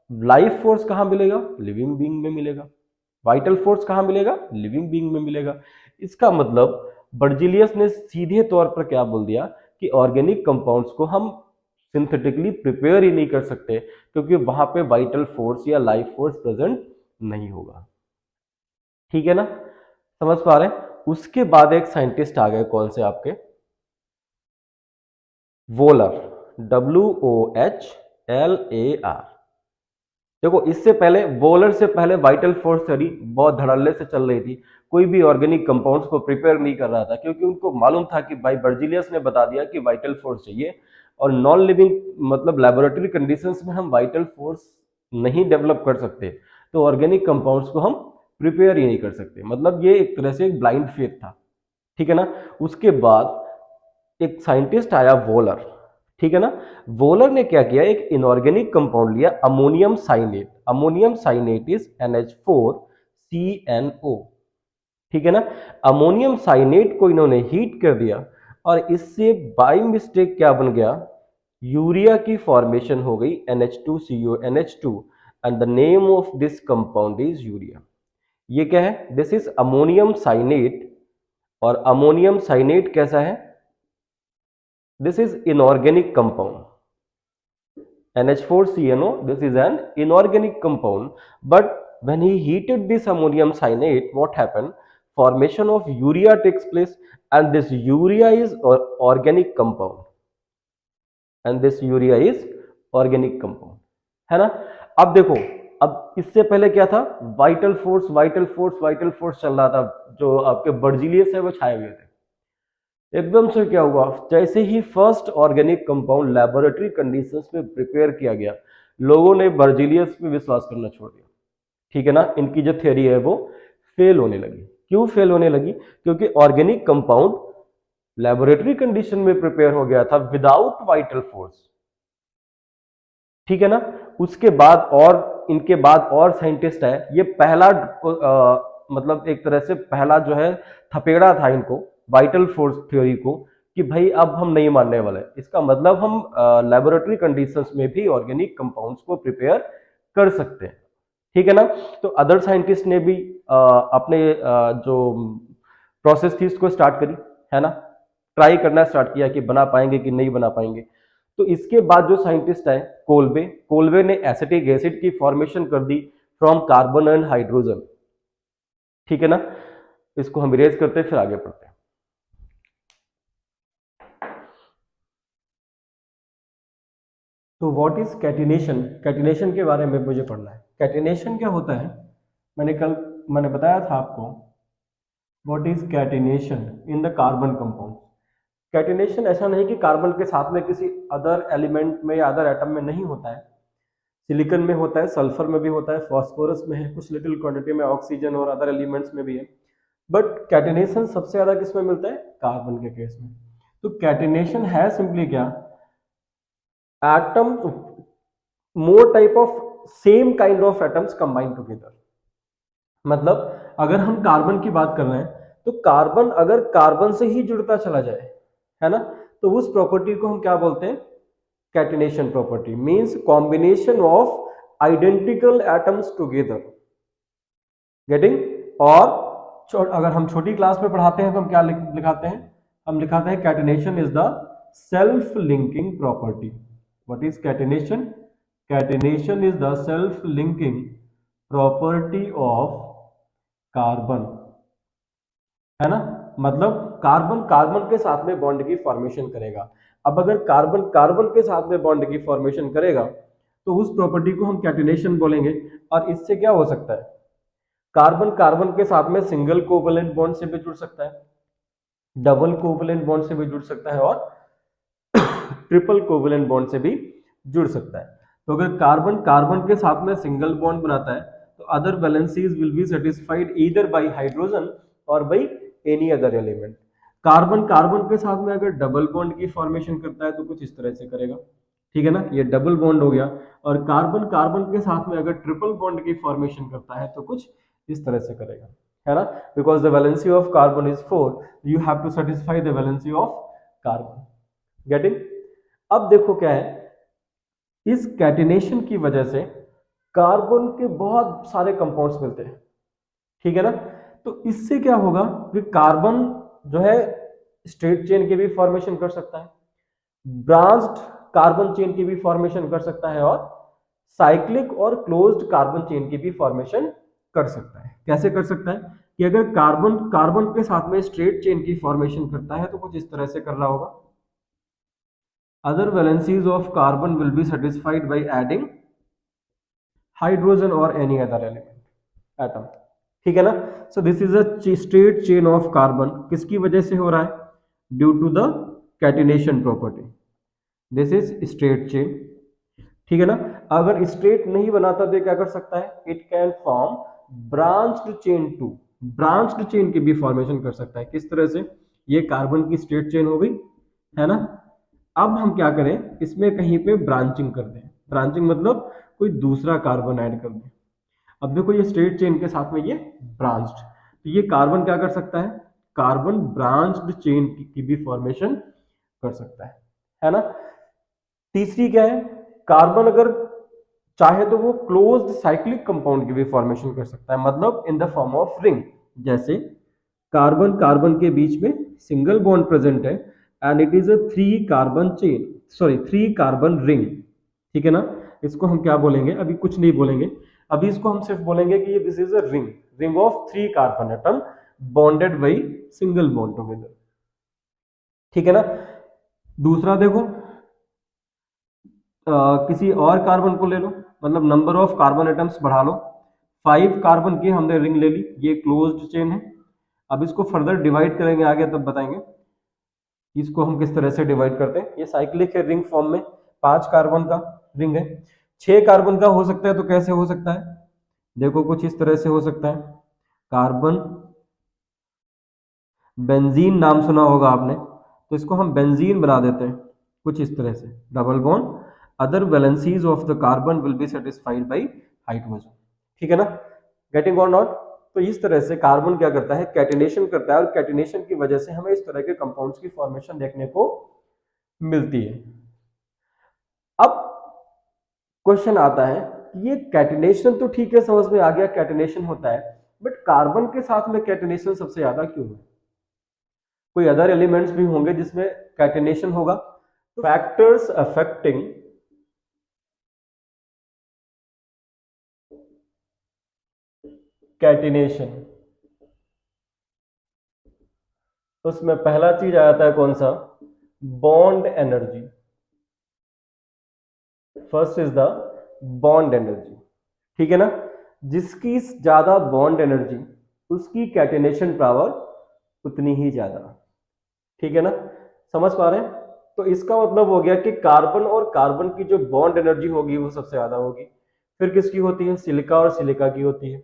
लाइफ फोर्स कहां मिलेगा, लिविंग बीइंग में मिलेगा। वाइटल फोर्स कहां मिलेगा, लिविंग बीइंग में मिलेगा। इसका मतलब बर्जिलियस ने सीधे तौर पर क्या बोल दिया कि ऑर्गेनिक कंपाउंड्स को हम सिंथेटिकली प्रिपेयर ही नहीं कर सकते, क्योंकि वहां पे वाइटल फोर्स या लाइफ फोर्स प्रेजेंट नहीं होगा, ठीक है ना। समझ पा रहे हैं। उसके बाद एक साइंटिस्ट आ गए, कौन से आपके, वोलर, WOHLAR। देखो इससे पहले, वोलर से पहले वाइटल फोर्स थ्योरी बहुत धड़ल्ले से चल रही थी, कोई भी ऑर्गेनिक कंपाउंड्स को प्रिपेयर नहीं कर रहा था, क्योंकि उनको मालूम था कि भाई बर्जिलियस ने बता दिया कि वाइटल फोर्स चाहिए, और नॉन लिविंग मतलब लेबोरेटरी कंडीशंस में हम वाइटल फोर्स नहीं डेवलप कर सकते, तो ऑर्गेनिक कंपाउंड्स को हम प्रिपेयर ही नहीं कर सकते। मतलब ये एक तरह से एक ब्लाइंड फेथ था, ठीक है ना। उसके बाद एक साइंटिस्ट आया वोलर, ठीक है ना। वोलर ने क्या किया, एक इनऑर्गेनिक कंपाउंड लिया, ammonium cyanate. Ammonium cyanate is NH4CNO, ठीक है ना। अमोनियम साइनेट को इन्होंने हीट कर दिया, और इससे बाय मिस्टेक क्या बन गया, यूरिया की फॉर्मेशन हो गई, NH2CONH2, and the name of this compound is urea. ये क्या है, दिस इज अमोनियम साइनेट, और अमोनियम साइनेट कैसा है, this is inorganic compound, NH4CNO, this is an inorganic compound, but when he heated this ammonium cyanate, what happened, formation of urea takes place, and this urea is organic compound, and this urea is organic compound, है ना। अब देखो, अब इससे पहले क्या था, vital force vital force vital force चल रहा था, जो आपके बर्जिलियस है वो छाए हुए थे। एकदम से क्या हुआ, जैसे ही first organic compound laboratory conditions में प्रिपेयर किया गया, लोगों ने बर्जिलियस पे विश्वास करना छोड़ दिया, ठीक है ना। इनकी जो थ्योरी है वो फेल होने लगी। क्यों फेल होने लगी, क्योंकि ऑर्गेनिक कंपाउंड लेबोरेटरी कंडीशन में प्रिपेयर हो गया था विदाउट वाइटल फोर्स, ठीक है ना। उसके बाद और इनके बाद और साइंटिस्ट है, ये पहला मतलब एक तरह से पहला जो है थपेड़ा था इनको वाइटल फोर्स थ्योरी को, कि भाई अब हम नहीं मानने वाले, इसका मतलब हम लेबोरेटरी कंडीशंस में भी ऑर्गेनिक कंपाउंड्स को प्रिपेयर कर सकते हैं, ठीक है ना। तो अदर साइंटिस्ट ने भी अपने जो प्रोसेस थी उसको स्टार्ट करी, है ना, ट्राई करना स्टार्ट किया कि बना पाएंगे कि नहीं बना पाएंगे। तो इसके बाद जो साइंटिस्ट है कोल्बे, कोल्बे ने एसिटिक एसिड की फॉर्मेशन कर दी फ्रॉम कार्बन एंड हाइड्रोजन, ठीक है ना। इसको हम इरेज करते हैं, फिर आगे पढ़ते हैं। तो व्हाट इज कैटिनेशन, कैटिनेशन के बारे में मुझे पढ़ना है। कैटिनेशन क्या होता है, मैंने बताया था आपको, what is catenation in the carbon compound. Catenation ऐसा नहीं कि कार्बन के साथ में किसी अदर एलिमेंट में या अदर एटम में नहीं होता है, सिलिकॉन में होता है, सल्फर में भी होता है, फास्फोरस में है, कुछ लिटिल क्वांटिटी में ऑक्सीजन और अदर एलिमेंट्स में भी है, बट कैटिनेशन सबसे ज्यादा किस में मिलता है, कार्बन के केस में। तो कैटिनेशन है सिंपली क्या, atoms, more type of same kind of atoms combine together. मतलब अगर हम कार्बन की बात कर रहे हैं, तो कार्बन अगर कार्बन से ही जुड़ता चला जाए, है ना, तो उस प्रॉपर्टी को हम क्या बोलते हैं, catenation property. Means combination of identical atoms together, getting. और अगर हम छोटी क्लास में पढ़ाते हैं तो हम क्या लिखाते हैं, हम लिखाते हैं catenation is the self linking property. What is catenation, catenation is the self linking property of carbon, है ना। मतलब कार्बन कार्बन के साथ में बॉन्ड की फॉर्मेशन करेगा। अब अगर कार्बन कार्बन के साथ में बॉन्ड की फॉर्मेशन करेगा, तो उस प्रॉपर्टी को हम कैटिनेशन बोलेंगे। और इससे क्या हो सकता है, कार्बन कार्बन के साथ में सिंगल कोवलेंट बॉन्ड से भी जुड़ सकता है, डबल कोवलेंट बॉन्ड से भी जुड़ सकता है, और ट्रिपल कोवलेंट बॉन्ड से भी जुड़ सकता है। तो अगर कार्बन कार्बन के साथ में सिंगल बॉन्ड बनाता है, तो other valencies will be satisfied either by hydrogen और by any other element. Carbon carbon के साथ में अगर डबल बॉन्ड की फॉर्मेशन करता है तो कुछ इस तरह से करेगा, ठीक है ना, ये डबल बॉन्ड हो गया। और कार्बन कार्बन के साथ में अगर ट्रिपल बॉन्ड की फॉर्मेशन करता है तो कुछ इस तरह से करेगा, है ना, because the valency of carbon is 4, you have to satisfy the valency of carbon. Getting? अब देखो क्या है, इस कैटिनेशन की वजह से कार्बन के बहुत सारे कंपाउंड्स मिलते हैं, ठीक है ना। तो इससे क्या होगा कि कार्बन जो है स्ट्रेट चेन के भी फॉर्मेशन कर सकता है, ब्रांच्ड कार्बन चेन की भी फॉर्मेशन कर सकता है, और साइक्लिक और क्लोज्ड कार्बन चेन की भी फॉर्मेशन कर सकता है। कैसे कर सकता है कि अगर कार्बन कार्बन के साथ में स्ट्रेट चेन की फॉर्मेशन करता है तो कुछ इस तरह से कर रहा होगा, other valencies of carbon will be satisfied by adding hydrogen or any other element atom, ठीक है ना। so this is a straight chain of carbon, किसकी वजह से हो रहा है? due to the catenation property, this is straight chain, ठीक है ना। अगर स्ट्रेट नहीं बनाता तो क्या कर सकता है? It can form branched chain too, branched chain की भी फॉर्मेशन कर सकता है। किस तरह से? ये कार्बन की स्ट्रेट चेन हो गई, है ना। अब हम क्या करें, इसमें कहीं पे ब्रांचिंग कर दें, ब्रांचिंग मतलब कोई दूसरा कार्बन ऐड कर दें। अब देखो ये स्ट्रेट चेन के साथ में ये ब्रांच्ड, तो ये कार्बन क्या कर सकता है? कार्बन ब्रांच्ड चेन की भी फॉर्मेशन कर सकता है ना। तीसरी क्या है, कार्बन अगर चाहे तो वो क्लोज्ड साइक्लिक कंपाउंड की भी फॉर्मेशन कर सकता है, मतलब in the form of ring. जैसे कार्बन कार्बन के बीच में सिंगल बॉन्ड प्रेजेंट है and it is a 3 carbon chain, sorry 3 carbon ring, ठीक है ना। इसको हम क्या बोलेंगे? अभी कुछ नहीं बोलेंगे, अभी इसको हम सिर्फ बोलेंगे कि this is a ring, ring of 3 carbon atom bonded by single bond together, ठीक है ना। दूसरा देखो, किसी और कार्बन को ले लो, मतलब नंबर ऑफ कार्बन एटम्स बढ़ा लो, 5 कार्बन की हमने रिंग ले ली, ये क्लोज्ड चेन है। अब इसको फर्दर डिवाइड करेंगे आगे तब बताएंगे इसको हम किस तरह से डिवाइड करते हैं। ये साइक्लिक है रिंग फॉर्म में, 5 कार्बन का रिंग है। 6 कार्बन का हो सकता है, तो कैसे हो सकता है? देखो कुछ इस तरह से हो सकता है, कार्बन बेंजीन नाम सुना होगा आपने, तो इसको हम बेंजीन बना देते हैं कुछ इस तरह से, double bond, other valencies of the carbon will be satisfied by hydrogen, ठीक है ना। गेटिंग और नॉट? तो इस तरह से कार्बन क्या करता है? कैटिनेशन करता है, और कैटिनेशन की वजह से हमें इस तरह के कंपाउंड्स की फॉर्मेशन देखने को मिलती है। अब क्वेश्चन आता है कि ये कैटिनेशन तो ठीक है, समझ में आ गया कैटिनेशन होता है, बट कार्बन के साथ में कैटिनेशन सबसे ज्यादा क्यों है? कोई अदर एलिमेंट्स भी होंगे जिसमें कैटिनेशन होगा। फैक्टर्स अफेक्टिंग कैटिनेशन, उसमें पहला चीज आ जाता है कौन सा? Bond energy. First is the bond energy, ठीक है ना। जिसकी ज्यादा बॉन्ड एनर्जी उसकी कैटिनेशन पावर उतनी ही ज्यादा, ठीक है ना। समझ पा रहे हैं? तो इसका मतलब हो गया कि कार्बन और कार्बन की जो बॉन्ड एनर्जी होगी वो सबसे ज्यादा होगी। फिर किसकी होती है? सिलिका और सिलिका की होती है।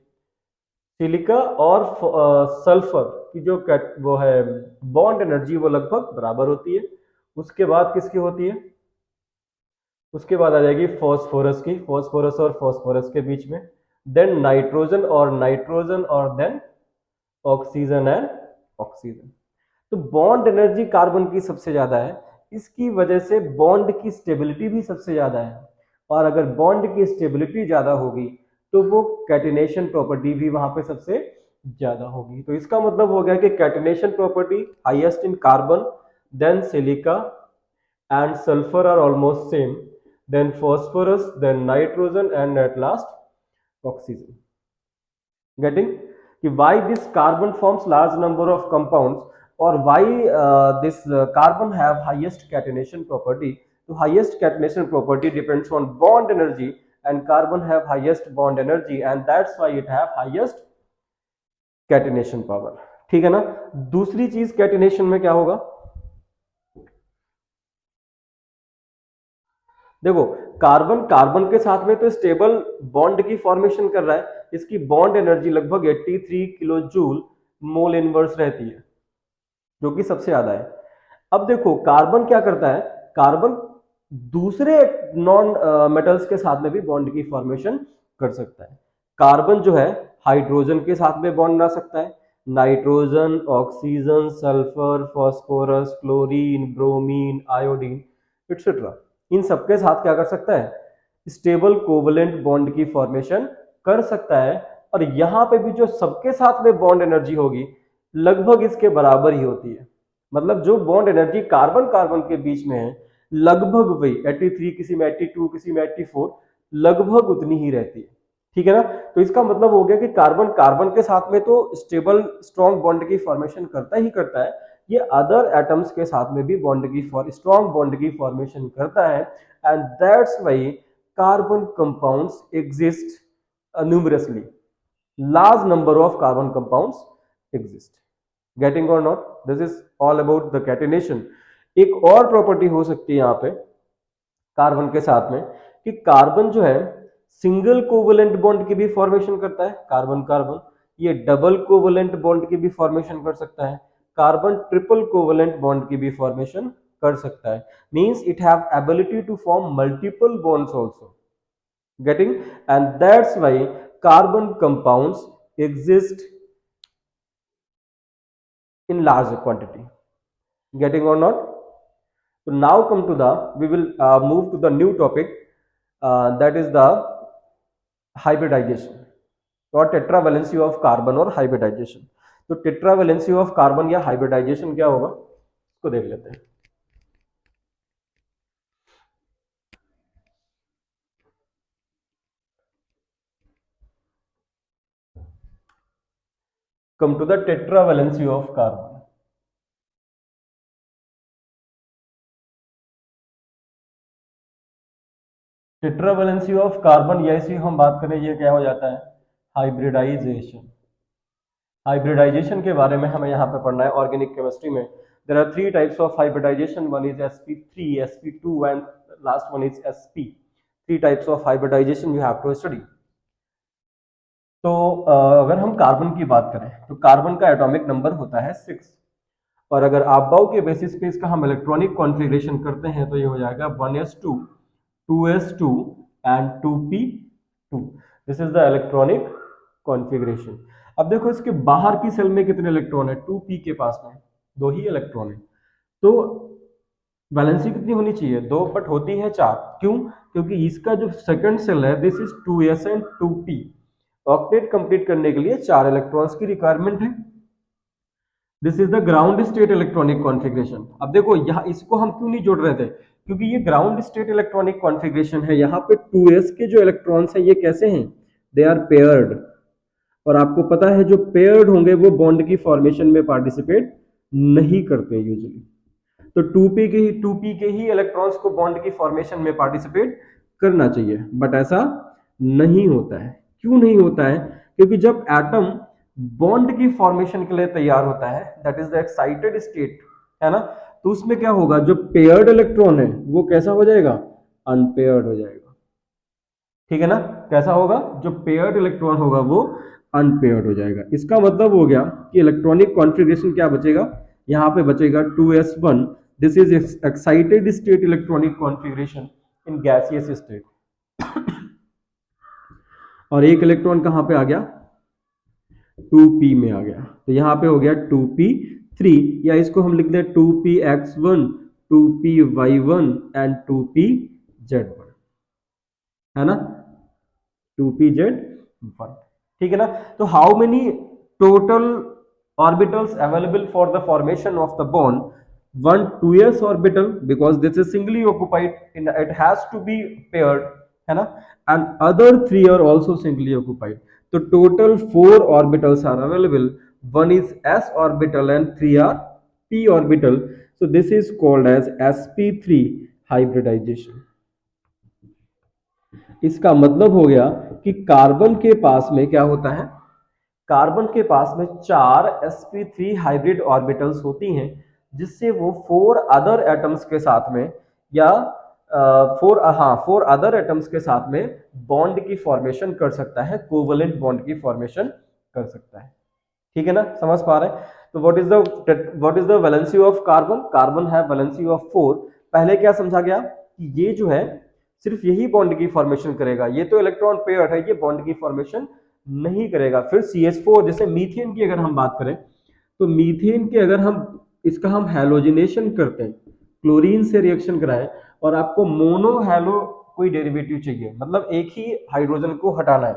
सिलिका और सल्फर की जो वो है बॉन्ड एनर्जी वो लगभग बराबर होती है। उसके बाद किसकी होती है? उसके बाद आ जाएगी फॉस्फोरस की, फॉस्फोरस और फॉस्फोरस के बीच में, देन नाइट्रोजन और नाइट्रोजन, और देन ऑक्सीजन एंड ऑक्सीजन। तो बॉन्ड एनर्जी कार्बन की सबसे ज्यादा है, इसकी वजह से बॉन्ड की स्टेबिलिटी भी सबसे ज्यादा है, और अगर बॉन्ड की स्टेबिलिटी ज्यादा होगी तो वो कैटिनेशन प्रॉपर्टी भी वहां पे सबसे ज्यादा होगी। तो इसका मतलब हो गया कि catenation property highest in carbon, then silica and sulphur are almost same, then phosphorus, then nitrogen, and at last oxygen. Getting? Why this carbon forms large number of compounds, or why this carbon have highest catenation property? So highest catenation property depends on bond energy, and carbon have highest bond energy, and that's why it have highest catenation power, ठीक है ना। दूसरी चीज catenation में क्या होगा? देखो carbon carbon के साथ में तो स्टेबल बॉन्ड की फॉर्मेशन कर रहा है, इसकी बॉन्ड एनर्जी लगभग 83 किलो जूल मोल इनवर्स रहती है, जो कि सबसे ज्यादा है। अब देखो कार्बन क्या करता है, कार्बन दूसरे नॉन मेटल्स के साथ में भी बॉन्ड की फॉर्मेशन कर सकता है। कार्बन जो है हाइड्रोजन के साथ में बॉन्ड बना सकता है, nitrogen, oxygen, sulphur, phosphorus, chlorine, bromine, iodine etcetera, इन सबके साथ क्या कर सकता है, स्टेबल कोवलेंट बॉन्ड की फॉर्मेशन कर सकता है। और यहां पे भी जो सबके साथ में बॉन्ड एनर्जी होगी लगभग इसके बराबर ही होती है। मतलब जो बॉन्ड एनर्जी कार्बन कार्बन के बीच में है लगभग वही 83, किसी में 82, किसी में 84, लगभग उतनी ही रहती है। ठीक है ना। तो इसका मतलब हो गया कि कार्बन कार्बन के साथ में तो स्टेबल स्ट्रॉन्ग बॉन्ड की फॉर्मेशन करता ही करता है, ये अदर एटम्स के साथ में भी बॉन्ड की स्ट्रॉन्ग बॉन्ड की फॉर्मेशन करता है। And that's why carbon compounds exist numerously. Large number of carbon compounds exist. Getting or not? This is all about the catenation. एक और प्रॉपर्टी हो सकती है यहाँ पे कार्बन के साथ में कि कार्बन जो है सिंगल कोवलेंट बॉन्ड की भी फॉर्मेशन करता है, कार्बन कार्बन, ये डबल कोवलेंट बॉन्ड की भी फॉर्मेशन कर सकता है, कार्बन ट्रिपल कोवलेंट बॉन्ड की भी फॉर्मेशन कर सकता है। Means it have ability to form multiple bonds also. Getting? And that's why carbon compounds exist in large quantity. Getting or not? So now come to the, we will move to the new topic, that is the hybridization और tetravalency of carbon और hybridisation. तो tetravalency of carbon या hybridisation क्या होगा इसको देख लेते हैं। Come to the tetravalency of carbon. Tetravalency of carbon या इसी हम बात करें ये क्या हो जाता है, हाइब्रिडाइजेशन। हाइब्रिडाइजेशन के बारे में हमें यहाँ पे पढ़ना है ऑर्गेनिक केमिस्ट्री में। There are three types of hybridisation, one is sp3, sp2 and last one is sp। Three types of hybridisation you have to study. तो अगर हम कार्बन की बात करें तो कार्बन का एटॉमिक नंबर होता है 6, और अगर आपबाउ के बेसिस पे इसका हम इलेक्ट्रॉनिक कॉन्फ़िगरेशन करते हैं तो ये हो जाएगा 1s2, 2s2 and 2p2। This is the electronic configuration. अब देखो इसके बाहर की सेल में कितने इलेक्ट्रॉन है, 2p के पास में 2 ही इलेक्ट्रॉन है, तो वैलेंसी कितनी होनी चाहिए 2, बट होती है 4। क्यों? क्योंकि इसका जो सेकंड सेल है this is 2s and 2p, octet complete करने के लिए 4 इलेक्ट्रॉन्स की रिक्वायरमेंट है। This is the ground state electronic configuration. अब देखो यहाँ इसको हम क्यों नहीं जोड़ रहे थे, क्योंकि ये ग्राउंड स्टेट इलेक्ट्रॉनिक कॉन्फ़िगरेशन है, यहाँ पे 2s के जो इलेक्ट्रॉन्स हैं ये कैसे हैं, दे आर पेयर्ड। और आपको पता है जो पेयर्ड होंगे वो बॉन्ड की फॉर्मेशन में पार्टिसिपेट नहीं करते यूजुअली। तो 2p के ही इलेक्ट्रॉन्स को बॉन्ड की फॉर्मेशन में पार्टिसिपेट करना चाहिए, बट ऐसा नहीं होता है। क्यों नहीं होता है? क्योंकि जब एटम बॉन्ड की फॉर्मेशन के लिए तैयार होता है, that is the excited state, है ना, तो उसमें क्या होगा, जो पेयर्ड इलेक्ट्रॉन है वो कैसा हो जाएगा, अनपेयर्ड हो जाएगा। ठीक है ना, कैसा होगा, जो पेयर्ड इलेक्ट्रॉन होगा वो अनपेयर्ड हो जाएगा। इसका मतलब हो गया कि इलेक्ट्रॉनिक कॉन्फ़िगरेशन क्या बचेगा, यहाँ पे बचेगा 2s1, this is excited state electronic configuration in gaseous state. और एक इलेक्ट्रॉन कहाँ पे आ गया, 2p में आ गया, तो यहाँ पे हो गया 2p3, या इसको हम लिख दें 2px1, 2py1 एंड 2pz1, है ना, 2pz1। ठीक है ना। तो how many total orbitals available for the formation of the bond, one 2s orbital because this is singly occupied, it has to be paired, है ना, and other 3 are also singly occupied, so total 4 orbitals are available, one is s orbital and 3 are p orbital, so this is called as sp3 hybridization। इसका मतलब हो गया कि carbon के पास में क्या होता है, कार्बन के पास में 4 sp3 हाइब्रिड ऑर्बिटल्स होती हैं, जिससे वो 4 अदर एटम्स के साथ में या 4 अदर एटम्स के साथ में बॉन्ड की फॉर्मेशन कर सकता है, कोवलेंट बॉन्ड की फॉर्मेशन कर सकता है। ठीक है ना, समझ पा रहे हैं। तो what is the valency of carbon? Carbon है वैलेंसी ऑफ 4। पहले क्या समझा गया कि ये जो है सिर्फ यही बॉन्ड की फॉर्मेशन करेगा, ये तो इलेक्ट्रॉन पेयर है, ये बॉन्ड की फॉर्मेशन नहीं करेगा। फिर CH4, जैसे मीथेन की अगर हम बात करें तो मीथेन के अगर हम इसका हम हैलोजिनेशन करते हैं, क्लोरीन से रिएक्शन कराएं और आपको मोनो हैलो कोई डेरिवेटिव चाहिए, मतलब एक ही हाइड्रोजन को हटाना है,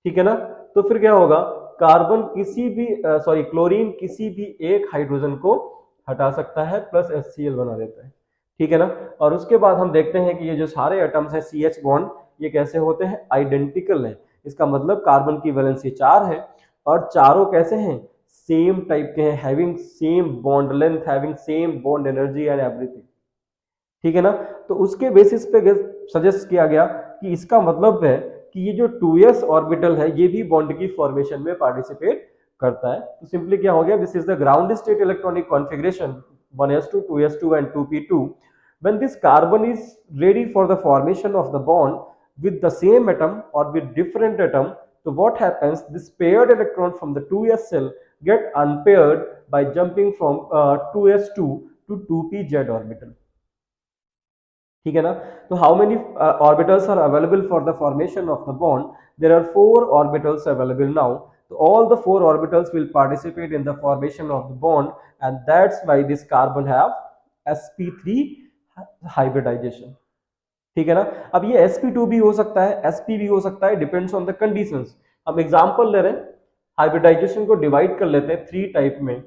ठीक है ना, तो फिर क्या होगा, कार्बन किसी भी क्लोरीन किसी भी एक हाइड्रोजन को हटा सकता है प्लस HCl बना देता है, ठीक है ना। और उसके बाद हम देखते हैं कि ये जो सारे एटम्स हैं CH बॉन्ड, ये कैसे होते हैं, आइडेंटिकल है। इसका मतलब कार्बन की वैलेंसी 4 है और चारों कैसे हैं, सेम टाइप के हैं, having same bond length, having same bond energy and everything, ठीक है ना। तो उसके बेसिस पे सजेस्ट किया गया कि इसका मतलब है कि ये जो 2s ऑर्बिटल है ये भी बॉन्ड की फॉर्मेशन में पार्टिसिपेट करता है। तो सिंपली क्या हो गया, this is the ground state electronic configuration 1s2 2s2 and 2p2 when this carbon is ready for the formation of the bond with the same atom or with different atom. So what happens, this paired electron from the 2s cell get unpaired by jumping from 2s2 to 2pz orbital, ठीक है ना। तो how many orbitals are available for the formation of the bond, there are 4 orbitals available now. तो all the 4 orbitals will participate in the formation of the bond and that's why this carbon have sp3 hybridization, ठीक है ना। अब ये sp2 भी हो सकता है, sp भी हो सकता है, डिपेंड्स ऑन द कंडीशंस। हम एग्जांपल ले रहे हैं, हाइब्रिडाइजेशन को डिवाइड कर लेते हैं 3 टाइप में।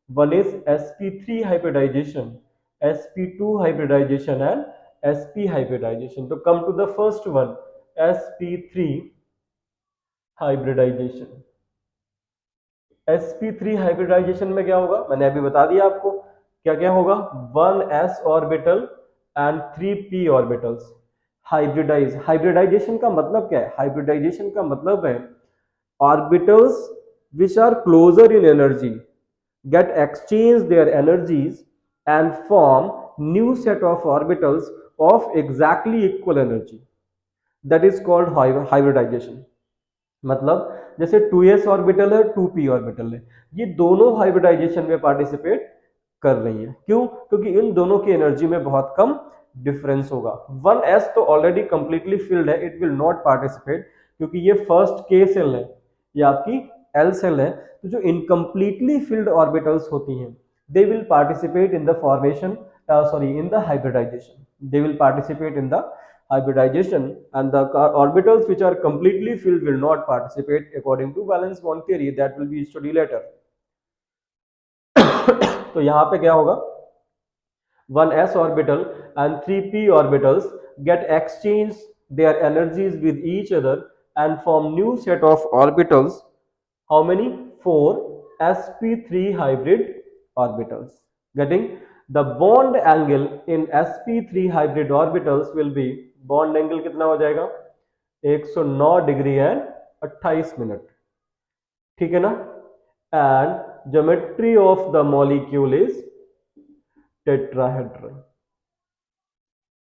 One is sp3 hybridisation, sp2 hybridisation and sp hybridization. तो come to the first one, sp3 hybridization. sp3 hybridization में क्या होगा, मैंने अभी बता दिया आपको क्या क्या होगा, 1s orbital and 3p orbitals hybridise. Hybridisation का मतलब क्या है, हाइब्रिडाइजेशन का मतलब है orbitals which are closer in energy get exchange their energies and form new set of orbitals of exactly equal energy, that is called hybridization। मतलब जैसे 2s orbital है 2p ऑर्बिटल है, ये दोनों हाइब्रिडाइजेशन में पार्टिसिपेट कर रही हैं, क्यों, क्योंकि इन दोनों की एनर्जी में बहुत कम डिफरेंस होगा। 1s तो ऑलरेडी कंप्लीटली फिल्ड है, इट विल नॉट पार्टिसिपेट क्योंकि ये फर्स्ट k सेल है, ये आपकी l सेल है। तो जो इनकम्प्लीटली फिल्ड ऑर्बिटल्स होती हैं they will participate in the formation in the hybridization, they will participate in the hybridization and the orbitals which are completely filled will not participate according to valence bond theory, that will be studied later। तो यहाँ पे क्या होगा, 1s orbital and 3p orbitals get exchange their energies with each other and form new set of orbitals, how many, 4 sp3 hybrid orbitals, getting the bond angle in sp3 hybrid orbitals will be, bond angle कितना हो जाएगा, 109 degree and 28 minute, ठीक है ना। And geometry of the molecule is tetrahedral,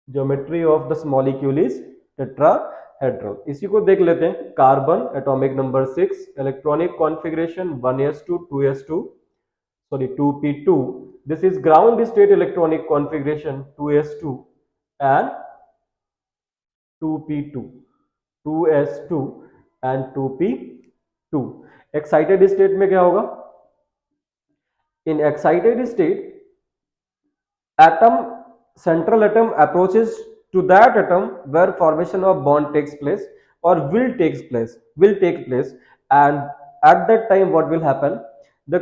geometry of the molecule is tetrahedral. इसी को देख लेते हैं, carbon atomic number 6, electronic configuration 1s2 2s2 2p2, this is ground state electronic configuration 2s2 and 2p2, 2s2 and 2p2। excited state में क्या होगा, in excited state atom, central atom approaches to that atom where formation of bond takes place or will take place, and at that time what will happen, the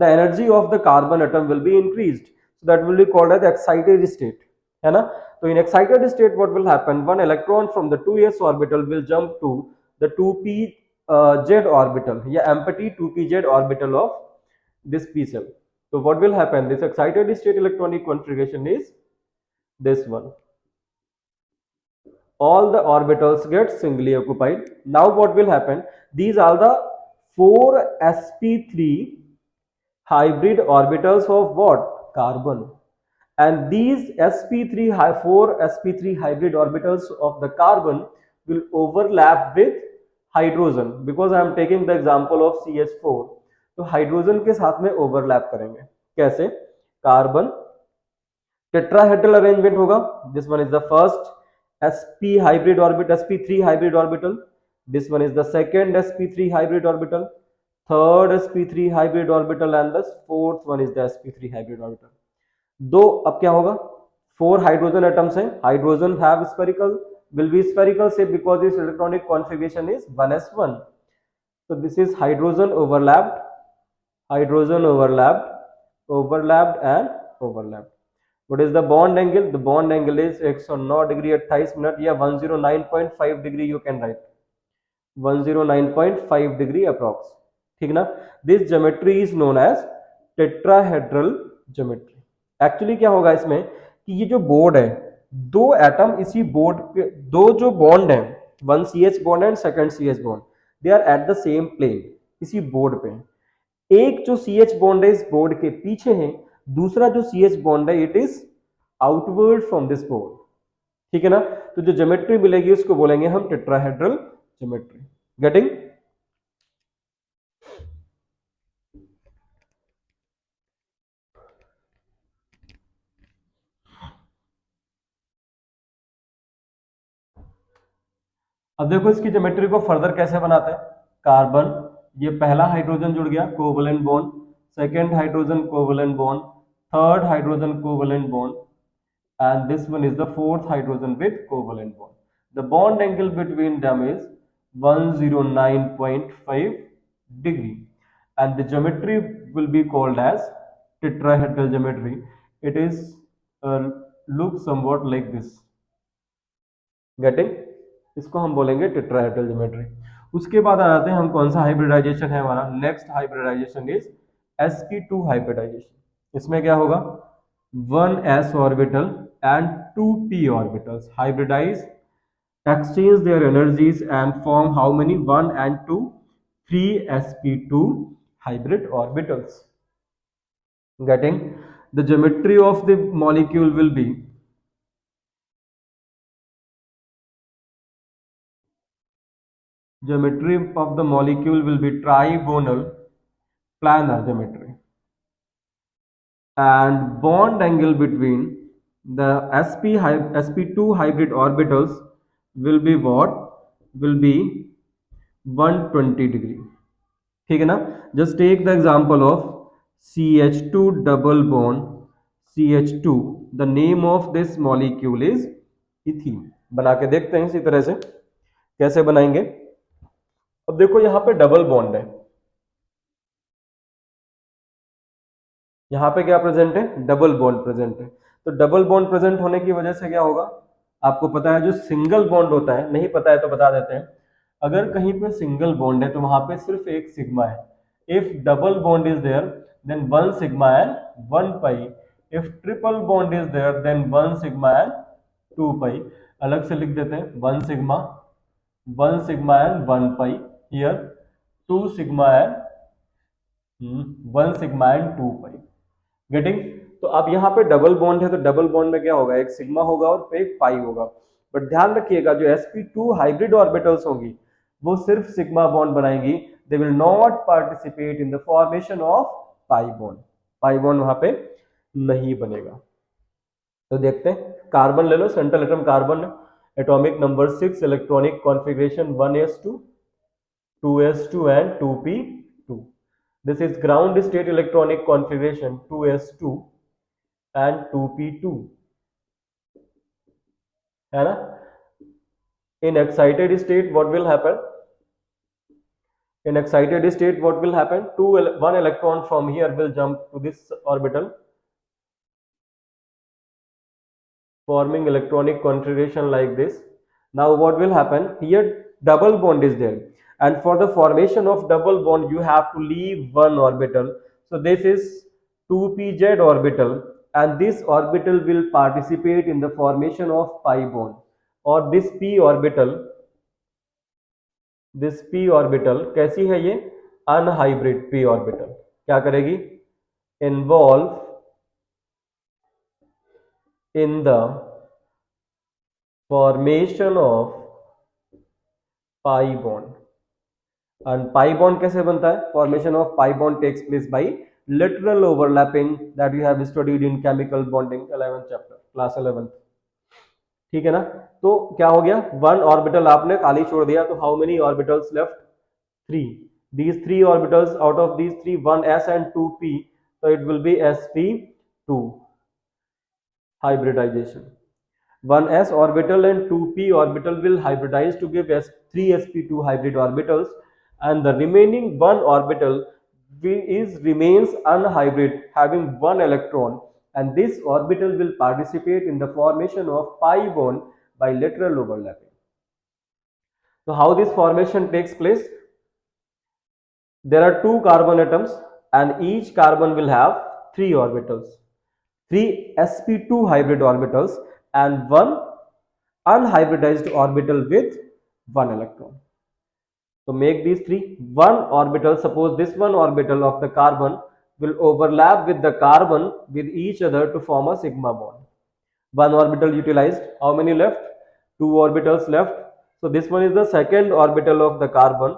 energy of the carbon atom will be increased, so that will be called as excited state, है ना। तो in excited state what will happen, one electron from the 2s orbital will jump to the 2pz orbital या empty 2pz orbital of this p cell। So what will happen, this excited state electronic configuration is this one, all the orbitals get singly occupied। Now what will happen, these are the 4 sp3 hybrid orbitals of what, carbon, and these 4 sp3 hybrid orbitals of the carbon will overlap with hydrogen, because I am taking the example of CH4। तो hydrogen के साथ में overlap करेंगे। कैसे? Carbon tetrahedral arrangement होगा, this one is the first sp hybrid orbit sp3 hybrid orbital, this one is the second sp3 hybrid orbital, third sp3 hybrid orbital and the fourth one is the sp3 hybrid orbital। दो, अब क्या होगा, four hydrogen atoms हैं, hydrogen have spherical, will be spherical shape because its electronic configuration is 1s1, so this is hydrogen overlapped, hydrogen overlapped, overlapped and overlapped। What is the bond angle? The bond angle is 109 degree 28 minute या 109.5 degree, you can write 109.5 degree approx, ठीक ना। This geometry is known as tetrahedral geometry. Actually क्या होगा इसमें कि ये जो board है, दो एटम इसी बोर्ड पे, दो जो बॉन्ड है, one C H bond and second C H bond, they are at the same plane, इसी बोर्ड पे। एक जो सी एच बॉन्ड है इस बोर्ड के पीछे है, दूसरा जो सी एच बॉन्ड है it is outward from this board, ठीक है ना। तो जो ज्योमेट्री मिलेगी उसको बोलेंगे हम टेट्राहेड्रल ज्योमेट्री। गेटिंग? अब देखो इसकी ज्योमेट्री को फर्दर कैसे बनाते हैं। कार्बन, ये पहला हाइड्रोजन जुड़ गया, covalent bond, second hydrogen covalent bond, third hydrogen covalent bond, and this one is the fourth hydrogen with covalent bond. The bond angle between them is 109.5 degree and the geometry will be called as tetrahedral geometry. It is look somewhat like this, getting? इसको हम बोलेंगे tetrahedral geometry. उसके बाद आ जाते हैं हम, कौन सा हाइब्रिडाइजेशन है हमारा, next hybridisation is sp2 hybridisation. इसमें क्या होगा, 1s orbital and 2p orbitals hybridize, exchange their energies and form how many, 1 and 2, 3 sp2 hybrid orbitals। Getting? The geometry of the molecule will be, geometry of the molecule will be trigonal planar geometry, and bond angle between the sp2 hybrid orbitals will be what, will be 120 degree, ठीक है ना। Just take the example of CH2 double bond CH2, the name of this molecule is ethene. बना के देखते हैं इसी तरह से कैसे बनाएंगे। अब देखो यहाँ पे डबल बॉन्ड है, यहाँ पे क्या प्रेजेंट है, डबल बॉन्ड प्रेजेंट है। तो डबल बॉन्ड प्रेजेंट होने की वजह से क्या होगा, आपको पता है जो सिंगल बॉन्ड होता है, नहीं पता है तो बता देते हैं। अगर कहीं पे सिंगल बॉन्ड है तो वहां पे सिर्फ एक सिग्मा है। If double bond is there then one sigma and one pi, if triple bond is there then one sigma and two pi. अलग से लिख देते हैं, one sigma and one pi, here two sigma and one sigma and two pi. Getting? तो अब यहाँ पे double bond है तो डबल बॉन्ड में क्या होगा, एक सिग्मा होगा और पे एक पाई होगा। बट ध्यान रखिएगा जो sp2 हाइब्रिड ऑर्बिटल्स होंगी वो सिर्फ सिग्मा बॉन्ड बनाएंगी, they will not participate in the formation of pi bond, pi bond वहां पे नहीं बनेगा। तो देखते हैं, कार्बन ले लो, central atom carbon, atomic number 6, electronic configuration 1s2, 2s2 and 2p2। This is ground state electronic configuration 2s2 and 2p2, है ना। In excited state what will happen, in excited state what will happen, one electron from here will jump to this orbital forming electronic configuration like this। Now what will happen, here double bond is there and for the formation of double bond you have to leave one orbital, so this is 2pz orbital and this orbital will participate in the formation of pi bond, और this p orbital कैसी है ये, unhybrid p orbital, क्या करेगी, involve in the formation of pi bond. And pi bond कैसे बनता है? Formation of pi bond takes place by lateral overlapping that you have studied in chemical bonding 11th chapter class 11th। ठीक है ना? तो क्या हो गया, वन ऑर्बिटल आपने खाली छोड़ दिया, तो how many orbitals left? Three. these three orbitals, out of these three, one s and two p, so it will be sp2 hybridization. One s orbital and two p orbital will hybridize to give three sp2 hybrid orbitals, and the remaining one orbital remains unhybrid, having one electron, and this orbital will participate in the formation of pi bond by lateral overlapping. So how this formation takes place? There are two carbon atoms and each carbon will have three orbitals, three sp2 hybrid orbitals and one unhybridized orbital with one electron. So make these three. One orbital, suppose this one orbital of the carbon will overlap with the carbon with each other to form a sigma bond. One orbital utilized. How many left? Two orbitals left. So this one is the second orbital of the carbon,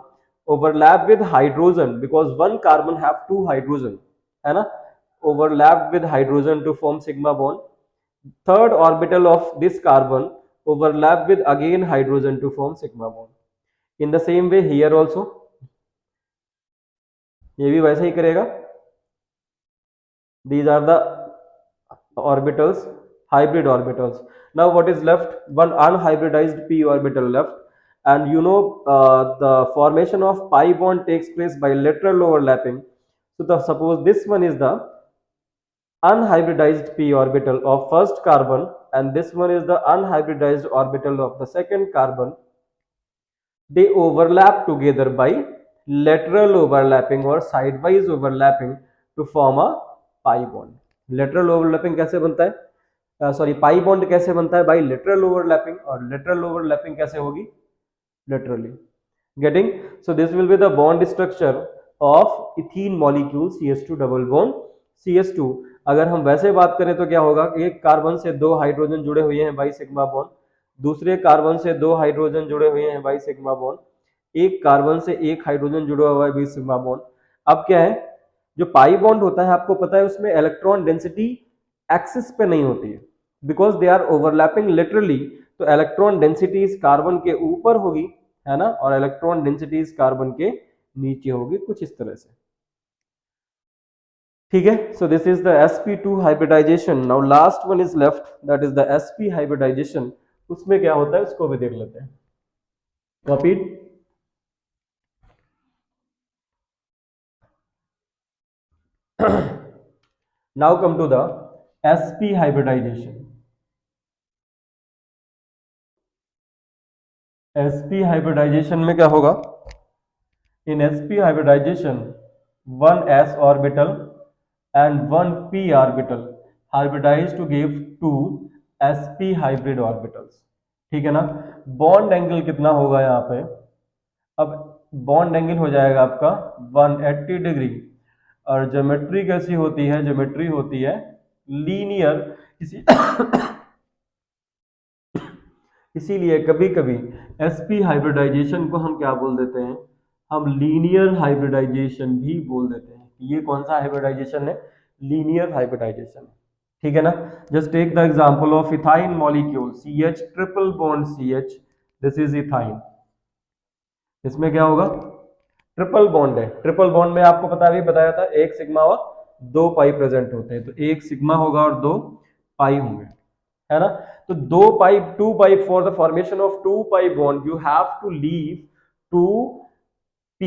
overlap with hydrogen, because one carbon have two hydrogen, है ना? Overlap with hydrogen to form sigma bond. Third orbital of this carbon overlap with again hydrogen to form sigma bond. In the same way here also, ये भी वैसे ही करेगा. These are the orbitals, hybrid orbitals. Now what is left? One unhybridized p orbital left, and you know the formation of pi bond takes place by lateral overlapping. So suppose this one is the unhybridized p orbital of first carbon and this one is the unhybridized orbital of the second carbon. They overlap together by lateral overlapping or sidewise overlapping to form a pi bond. Lateral overlapping कैसे बनता है? Sorry, पाई bond कैसे बनता है? By lateral overlapping, और lateral overlapping कैसे होगी? Laterally. Getting? So this will be the bond structure of ethene molecule CH2 double bond CH2। अगर हम वैसे बात करें तो क्या होगा? एक कार्बन से दो हाइड्रोजन जुड़े हुए हैं बाई सिग्मा बॉन्ड, दूसरे कार्बन से दो हाइड्रोजन जुड़े हुए हैं बाई सिग्मा बॉन्ड, एक कार्बन से एक हाइड्रोजन जुड़ा हुआ है बाई सिग्मा बॉन्ड। अब क्या है, जो पाई बॉन्ड होता है आपको पता है उसमें इलेक्ट्रॉन डेंसिटी एक्सिस पे नहीं होती है, because they are overlapping literally. तो इलेक्ट्रॉन डेंसिटी इस कार्बन के ऊपर होगी, है ना, और इलेक्ट्रॉन डेंसिटी इस कार्बन के नीचे होगी, कुछ इस तरह से। ठीक है, so this is the sp2 hybridization. Now last one is left, that is the sp hybridization. उसमें क्या होता है उसको भी देख लेते हैं। Copied. Now come to the sp hybridization. sp hybridization में क्या होगा? In sp hybridization one s orbital and one p orbital hybridized to give two sp hybrid orbitals। ठीक है ना? बॉन्ड एंगल कितना होगा यहाँ पे? अब बॉन्ड एंगल हो जाएगा आपका 180 डिग्री, और ज्योमेट्री कैसी होती है? ज्योमेट्री होती है लीनियर। इसी इसीलिए कभी कभी sp हाइब्रिडाइजेशन को हम क्या बोल देते हैं? हम लीनियर हाइब्रिडाइजेशन भी बोल देते हैं। ये कौन सा हाइब्रिडाइजेशन है? Linear hybridization. ठीक है ना? Just take the example of ethyne molecule CH triple bond CH, this is ethyne. इसमें क्या होगा? ट्रिपल बॉन्ड है। ट्रिपल बॉन्ड में आपको पता भी बताया था एक सिग्मा और दो पाई प्रेजेंट होते हैं, तो एक सिग्मा होगा और दो पाई होंगे, है ना? तो दो pi, two pi, for the formation of two pi bond you have to leave two p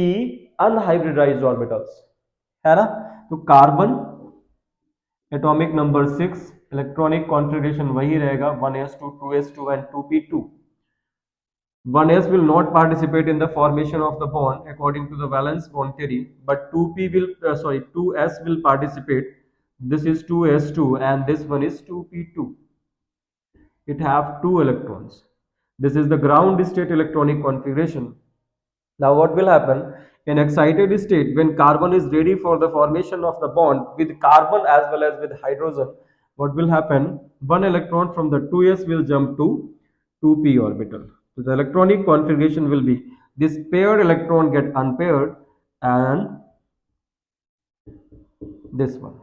unhybridized orbitals, है ना? तो carbon atomic number 6, electronic configuration वही रहेगा 1s2 2s2 and 2p2। 1s will not participate in the formation of the bond according to the valence bond theory, but 2s will participate. This is 2s2 and this one is 2p2. It have two electrons. This is the ground state electronic configuration. Now what will happen? In excited state, when carbon is ready for the formation of the bond with carbon as well as with hydrogen, what will happen? One electron from the 2s will jump to 2p orbital. So the electronic configuration will be this paired electron get unpaired and this one,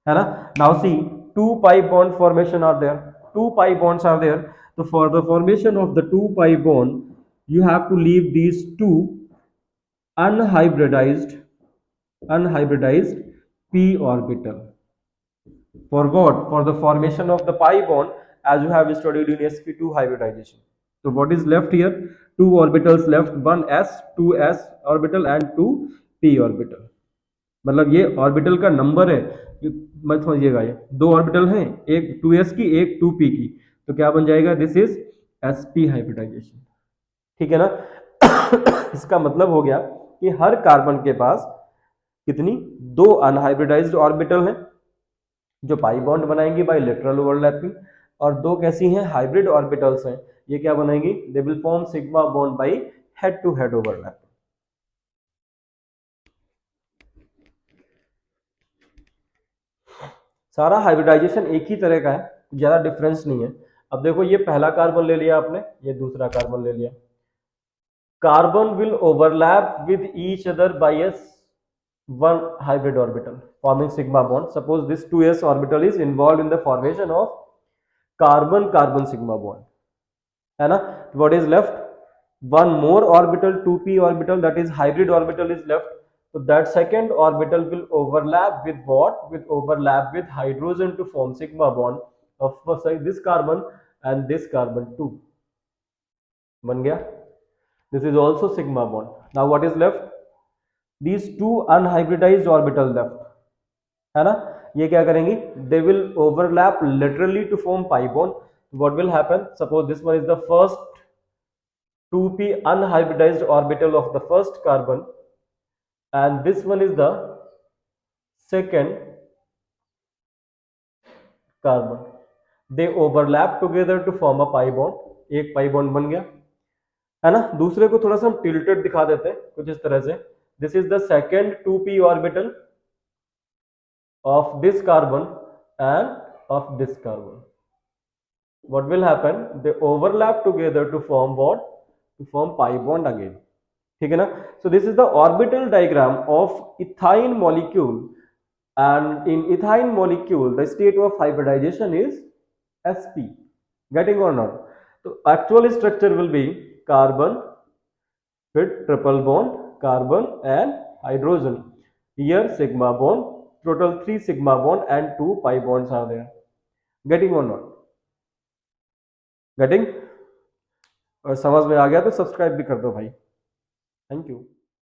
है ना. Now see, two pi bond formation are there, two pi bonds are there. So for the formation of the two pi bond, you have to leave these two unhybridized p orbital. For what? For the formation of the pi bond, as you have studied in sp2 hybridization. So what is left here? Two orbitals left, one s, two s orbital and two p orbital. मतलब ये orbital का number है, मत समझिएगा, ये दो orbital हैं, एक 2s की एक 2p की, तो क्या बन जाएगा? This is sp hybridization. ठीक है ना. इसका मतलब हो गया कि हर कार्बन के पास कितनी? दो अनहाइब्रिडाइज्ड ऑर्बिटल हैं जो पाई बॉन्ड बनाएंगी बाय लेटरल ओवरलैपिंग, और दो कैसी हैं? हाइब्रिड ऑर्बिटल्स हैं, ये क्या बनाएंगी? They will form sigma bond by head to head overlapping. सारा हाइब्रिडाइजेशन एक ही तरह का है, ज्यादा डिफरेंस नहीं है. अब देखो, ये पहला कार्बन ले लिया आपने, ये दूसरा कार्बन ले लिया. Carbon will overlap with each other by S one hybrid orbital forming sigma bond. Suppose this 2s orbital is involved in the formation of carbon carbon sigma bond, है ना. What is left? One more orbital, 2p orbital, that is hybrid orbital is left. So that second orbital will overlap with what? With overlap with hydrogen to form sigma bond of this carbon and this carbon too. बन गया. This is also sigma bond. Now what is left? These two unhybridized orbital left, है ना. ये क्या करेंगी? They will overlap laterally to form pi bond. What will happen? Suppose this one is the first 2p unhybridized orbital of the first carbon and this one is the second carbon. They overlap together to form a pi bond. एक pi bond बन गया, है ना. दूसरे को थोड़ा सा हम टिल्टेड दिखा देते हैं कुछ इस तरह से. This is the second 2p orbital of this carbon and of this carbon. What will happen? They overlap together to form what? To form pi bond again. ठीक है ना. So this is the orbital diagram of ethyne molecule, and in ethyne molecule the state of hybridization is sp. Getting or not? So actual structure will be carbon with triple bond, carbon and hydrogen. Here sigma bond, total 3 sigma bond and 2 pi bonds are there. Getting or not? Getting? और समझ में आ गया तो subscribe भी कर दो भाई. Thank you.